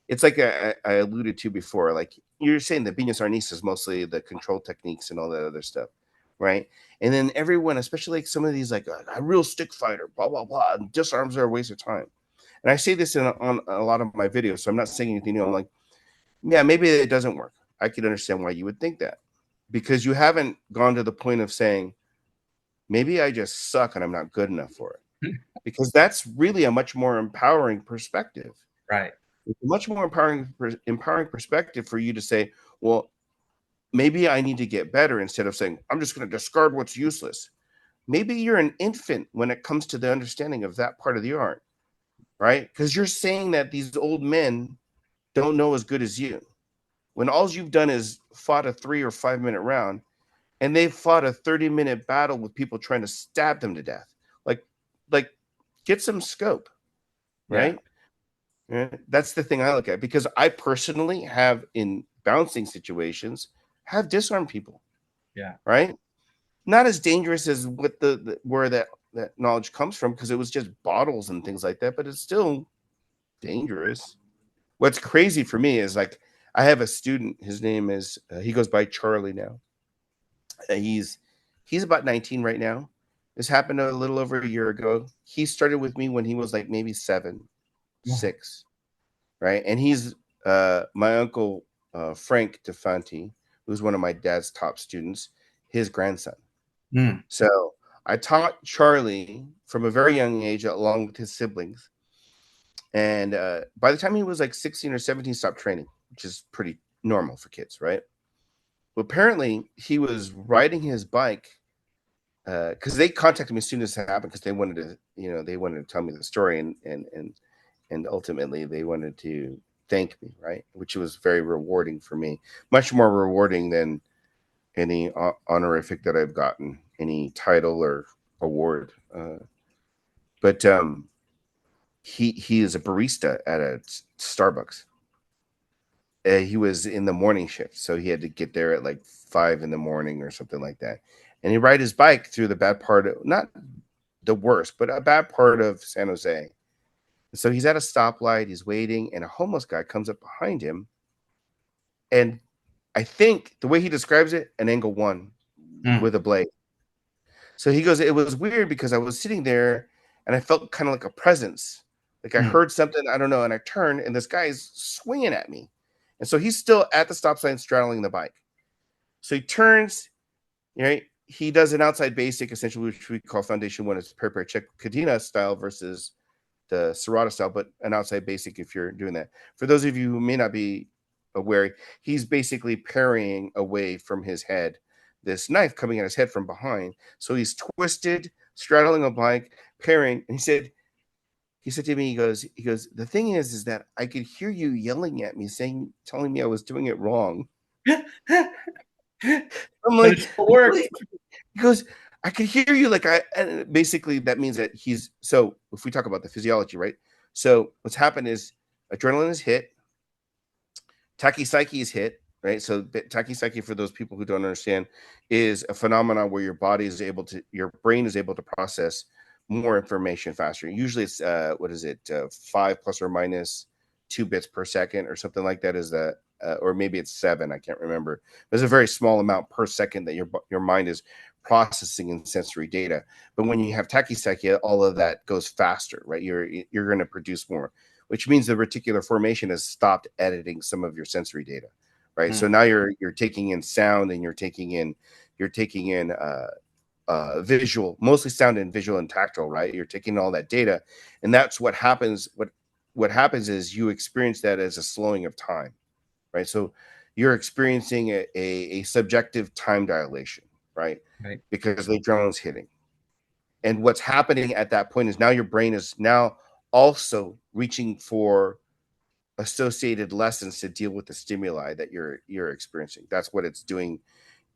it's like I alluded to before. Like you're saying, the Venus Arnis is mostly the control techniques and all that other stuff, right? And then everyone, especially like some of these, like a real stick fighter, blah blah blah, and disarms are a waste of time. And I say this on a lot of my videos, so I'm not saying anything new. I'm like, yeah, maybe it doesn't work. I can understand why you would think that, because you haven't gone to the point of saying, maybe I just suck and I'm not good enough for it, because that's really a much more empowering perspective. Right. It's a much more empowering perspective for you to say, well, maybe I need to get better, instead of saying, I'm just going to discard what's useless. Maybe you're an infant when it comes to the understanding of that part of the art, right? Because you're saying that these old men don't know as good as you, when all you've done is fought a 3 or 5 minute round, and they've fought a 30-minute battle with people trying to stab them to death. Like, like, get some scope, Yeah. right? Yeah, that's the thing I look at, because I personally have, in bouncing situations, have disarmed people, Yeah. right? Not as dangerous as what the where that knowledge comes from, because it was just bottles and things like that, but it's still dangerous. What's crazy for me is, like, I have a student. His name is he goes by Charlie now. He's about 19 right now. This happened a little over a year ago. He started with me when he was like maybe seven, Wow. 6, right? And he's my uncle Frank DeFanti, who's one of my dad's top students, his grandson. Mm. So I taught Charlie from a very young age, along with his siblings. And by the time he was like 16 or 17, stopped training, which is pretty normal for kids, right? Well, apparently he was riding his bike, because they contacted me as soon as it happened, because they wanted to tell me the story, and ultimately they wanted to thank me, right? Which was very rewarding for me, much more rewarding than any honorific that I've gotten, any title or award. But he is a barista at a Starbucks. He was in the morning shift, so he had to get there at like 5 in the morning or something like that. And he ride his bike through the bad part of, not the worst, but a bad part of San Jose. So he's at a stoplight, he's waiting, and a homeless guy comes up behind him and I think the way he describes it, an angle one Mm, with a blade. So he goes, it was weird because I was sitting there and I felt kind of like a presence. Like I mm. heard something, I don't know, and I turned and this guy is swinging at me. And so he's still at the stop sign straddling the bike. So he turns, right? He does an outside basic, essentially, which we call foundation one. It's perpetuating style versus the Serrata style, but an outside basic if you're doing that. For those of you who may not be aware, he's basically parrying away from his head this knife coming at his head from behind. So he's twisted, straddling a bike, parrying. And he said to me, he goes, the thing is that I could hear you yelling at me, telling me I was doing it wrong. I'm But like, it still worked. really? He goes, I could hear you. And basically that means that so if we talk about the physiology, right? So what's happened is adrenaline is hit, tachypsyche is hit, right? So tachypsyche, for those people who don't understand, is a phenomenon where your brain is able to process more information faster. Usually it's, 5 plus or minus 2 bits per second or something like that is the, or maybe it's 7, I can't remember. There's a very small amount per second that your mind is processing in sensory data. But when you have tachypsyche, all of that goes faster, right? You're going to produce more, which means the reticular formation has stopped editing some of your sensory data, right? So Mm, now you're taking in sound and you're taking in visual, mostly sound and visual and tactile, right? You're taking all that data, and that's what happens. What happens is you experience that as a slowing of time, right? So you're experiencing a subjective time dilation, right? right. Because the adrenaline's hitting. And what's happening at that point is now your brain is now also reaching for associated lessons to deal with the stimuli that you're experiencing. That's what it's doing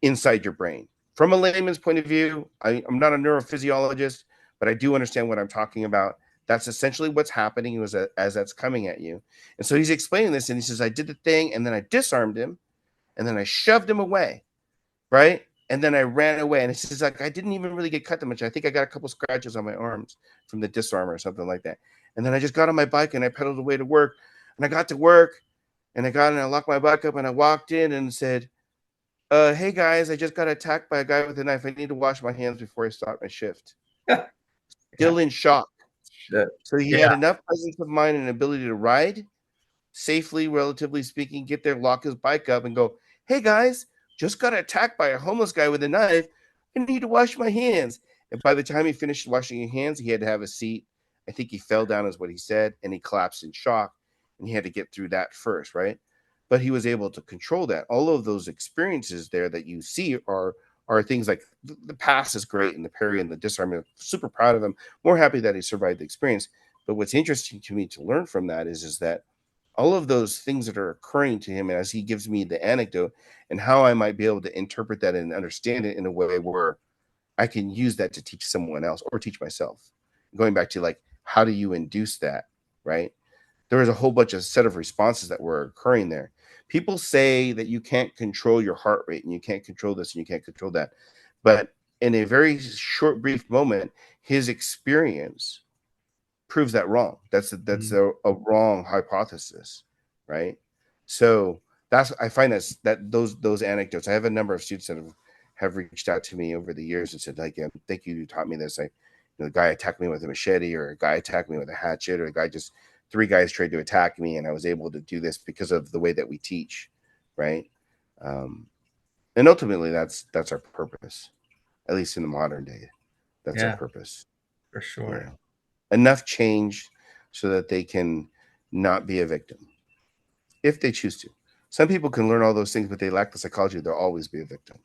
inside your brain. From a layman's point of view, I'm not a neurophysiologist, but I do understand what I'm talking about. That's essentially what's happening as that's coming at you. And so he's explaining this, and he says, I did the thing, and then I disarmed him, and then I shoved him away, right? And then I ran away. And it's just like, I didn't even really get cut that much. I think I got a couple scratches on my arms from the disarm or something like that. And then I just got on my bike and I pedaled away to work. And I got to work and I locked my bike up and I walked in and said, hey guys, I just got attacked by a guy with a knife. I need to wash my hands before I start my shift. Yeah. Still in shock. Shit. So he had Yeah. enough presence of mind and ability to ride safely, relatively speaking, get there, lock his bike up, and go, hey guys, just got attacked by a homeless guy with a knife. I need to wash my hands. And by the time he finished washing his hands, he had to have a seat. I think he fell down, is what he said, and he collapsed in shock. And he had to get through that first, right? But he was able to control that. All of those experiences there that you see are things like the pass is great and the parry and the disarm. I'm super proud of him. More happy that he survived the experience. But what's interesting to me to learn from that is that all of those things that are occurring to him as he gives me the anecdote and how I might be able to interpret that and understand it in a way where I can use that to teach someone else or teach myself. Going back to like, how do you induce that? Right. There was a whole bunch of set of responses that were occurring there. People say that you can't control your heart rate and you can't control this and you can't control that. But in a very short, brief moment, his experience proves that wrong. That's Mm, a wrong hypothesis, right? So that's I find that those anecdotes. I have a number of students that have reached out to me over the years and said, like, thank you taught me this. The guy attacked me with a machete, or a guy attacked me with a hatchet, or a guy just 3 guys tried to attack me, and I was able to do this because of the way that we teach, right? Um, and ultimately, that's our purpose, at least in the modern day. That's our yeah, purpose. for You sure. know, enough change so that they can not be a victim if they choose to. Some people can learn all those things, but they lack the psychology. They'll always be a victim.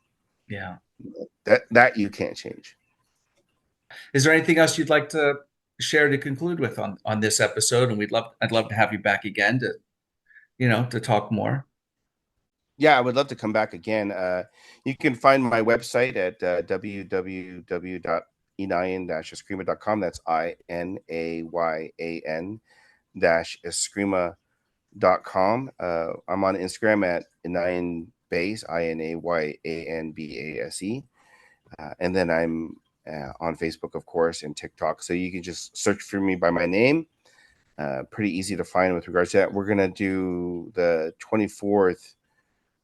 Yeah. That you can't change. Is there anything else you'd like to share to conclude with on this episode? And I'd love to have you back again to, to talk more. Yeah, I would love to come back again. You can find my website at www.inayan-eskrima.com. That's INAYAN eskrima.com. I'm on Instagram at Inayan Base, INAYANBASE. And then I'm on Facebook, of course, and TikTok. So you can just search for me by my name. Pretty easy to find with regards to that. We're going to do the 24th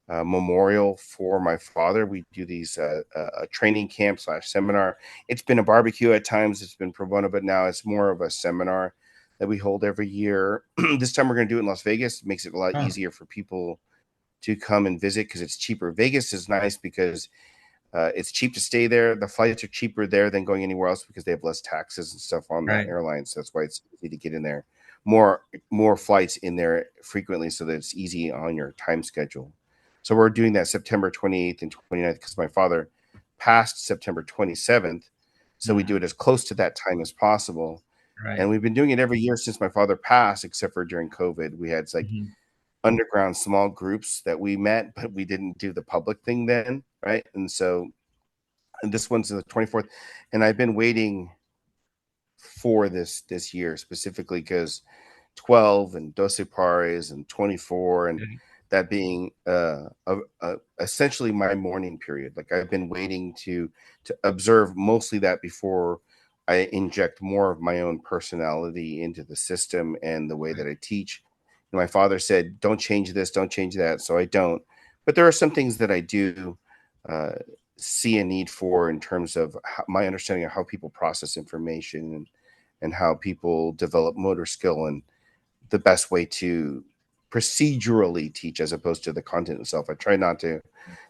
memorial for my father. We do these training camp / seminar. It's been a barbecue at times. It's been pro bono, but now it's more of a seminar that we hold every year. This time we're going to do it in Las Vegas. It makes it a lot Oh, easier for people to come and visit because it's cheaper. Vegas is nice because it's cheap to stay there. The flights are cheaper there than going anywhere else because they have less taxes and stuff on the right. airlines. That's why it's easy to get in there. More flights in there frequently so that it's easy on your time schedule. So we're doing that September 28th and 29th because my father passed September 27th. So we Mhm. do it as close to that time as possible. And Right. we've been doing it every year since my father passed, except for during COVID. We had like Mhm. underground small groups that we met, but we didn't do the public thing then, right? And this one's the 24th, and I've been waiting for this year specifically because 12 and Doce Pares and 24 and Okay. that being essentially my mourning period. Like I've been waiting to observe mostly that before I inject more of my own personality into the system and the way Right. that I teach. And my father said, "Don't change this, don't change that," so I don't. But there are some things that I do uh, see a need for in terms of my understanding of how people process information and how people develop motor skill and the best way to procedurally teach as opposed to the content itself. I try not to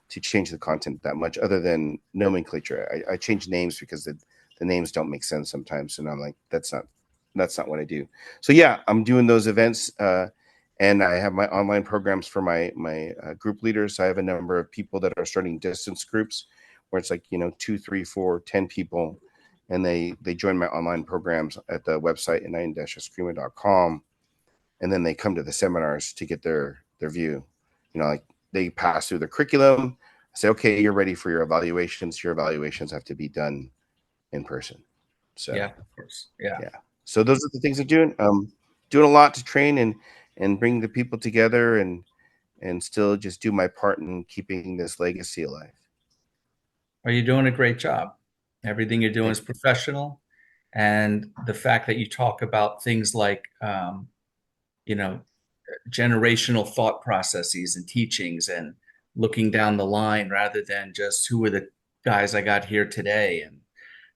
change the content that much other than nomenclature. I change names because the names don't make sense sometimes. And I'm like, that's not what I do. So yeah, I'm doing those events. And I have my online programs for my group leaders. I have a number of people that are starting distance groups where it's like, 2, 3, 4, 10 people. And they join my online programs at the website inayan-eskrima.com, and then they come to the seminars to get their view. Like they pass through the curriculum. I say, okay, you're ready for your evaluations. Your evaluations have to be done in person. So Yeah, of course. Yeah. yeah. So those are the things I'm doing. Doing a lot to train and bring the people together and still just do my part in keeping this legacy alive. Are you doing a great job? Everything you're doing Thank is you. professional. And the fact that you talk about things like, you know, generational thought processes and teachings and looking down the line rather than just who are the guys I got here today. And,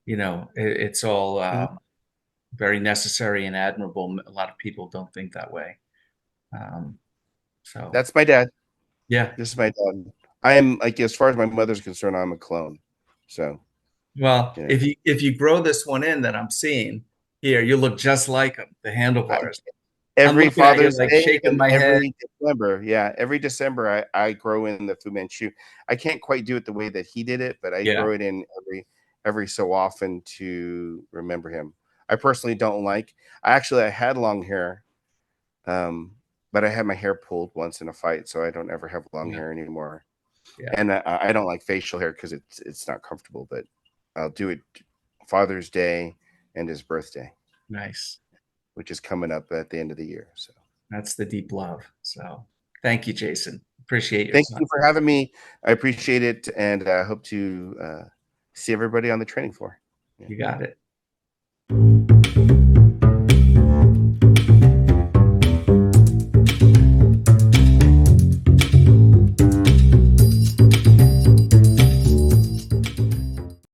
it's all Mhm. very necessary and admirable. A lot of people don't think that way. Um, so, That's my dad. yeah. This is my dad. I am like as far as my mother's concerned, I'm a clone. So Well, you know, if you grow this one in that I'm seeing here, you look just like him, the I, handlebars. I'm every looking at you Father's like Day shaking and my head. every December. Yeah, every December I grow in the Fu Manchu. I can't quite do it the way that he did it, but I Yeah, grow it in every so often to remember him. I personally don't like. I had long hair, um, but I had my hair pulled once in a fight, so I don't ever have long yeah, hair anymore. yeah. And I don't like facial hair because it's not comfortable. But I'll do it Father's Day and his birthday, Nice. which is coming up at the end of the year. So. That's the deep love. So thank you, Jason. Appreciate your Thank time. you for having me. I appreciate it, and I hope to see everybody on the training floor. Yeah. You got it.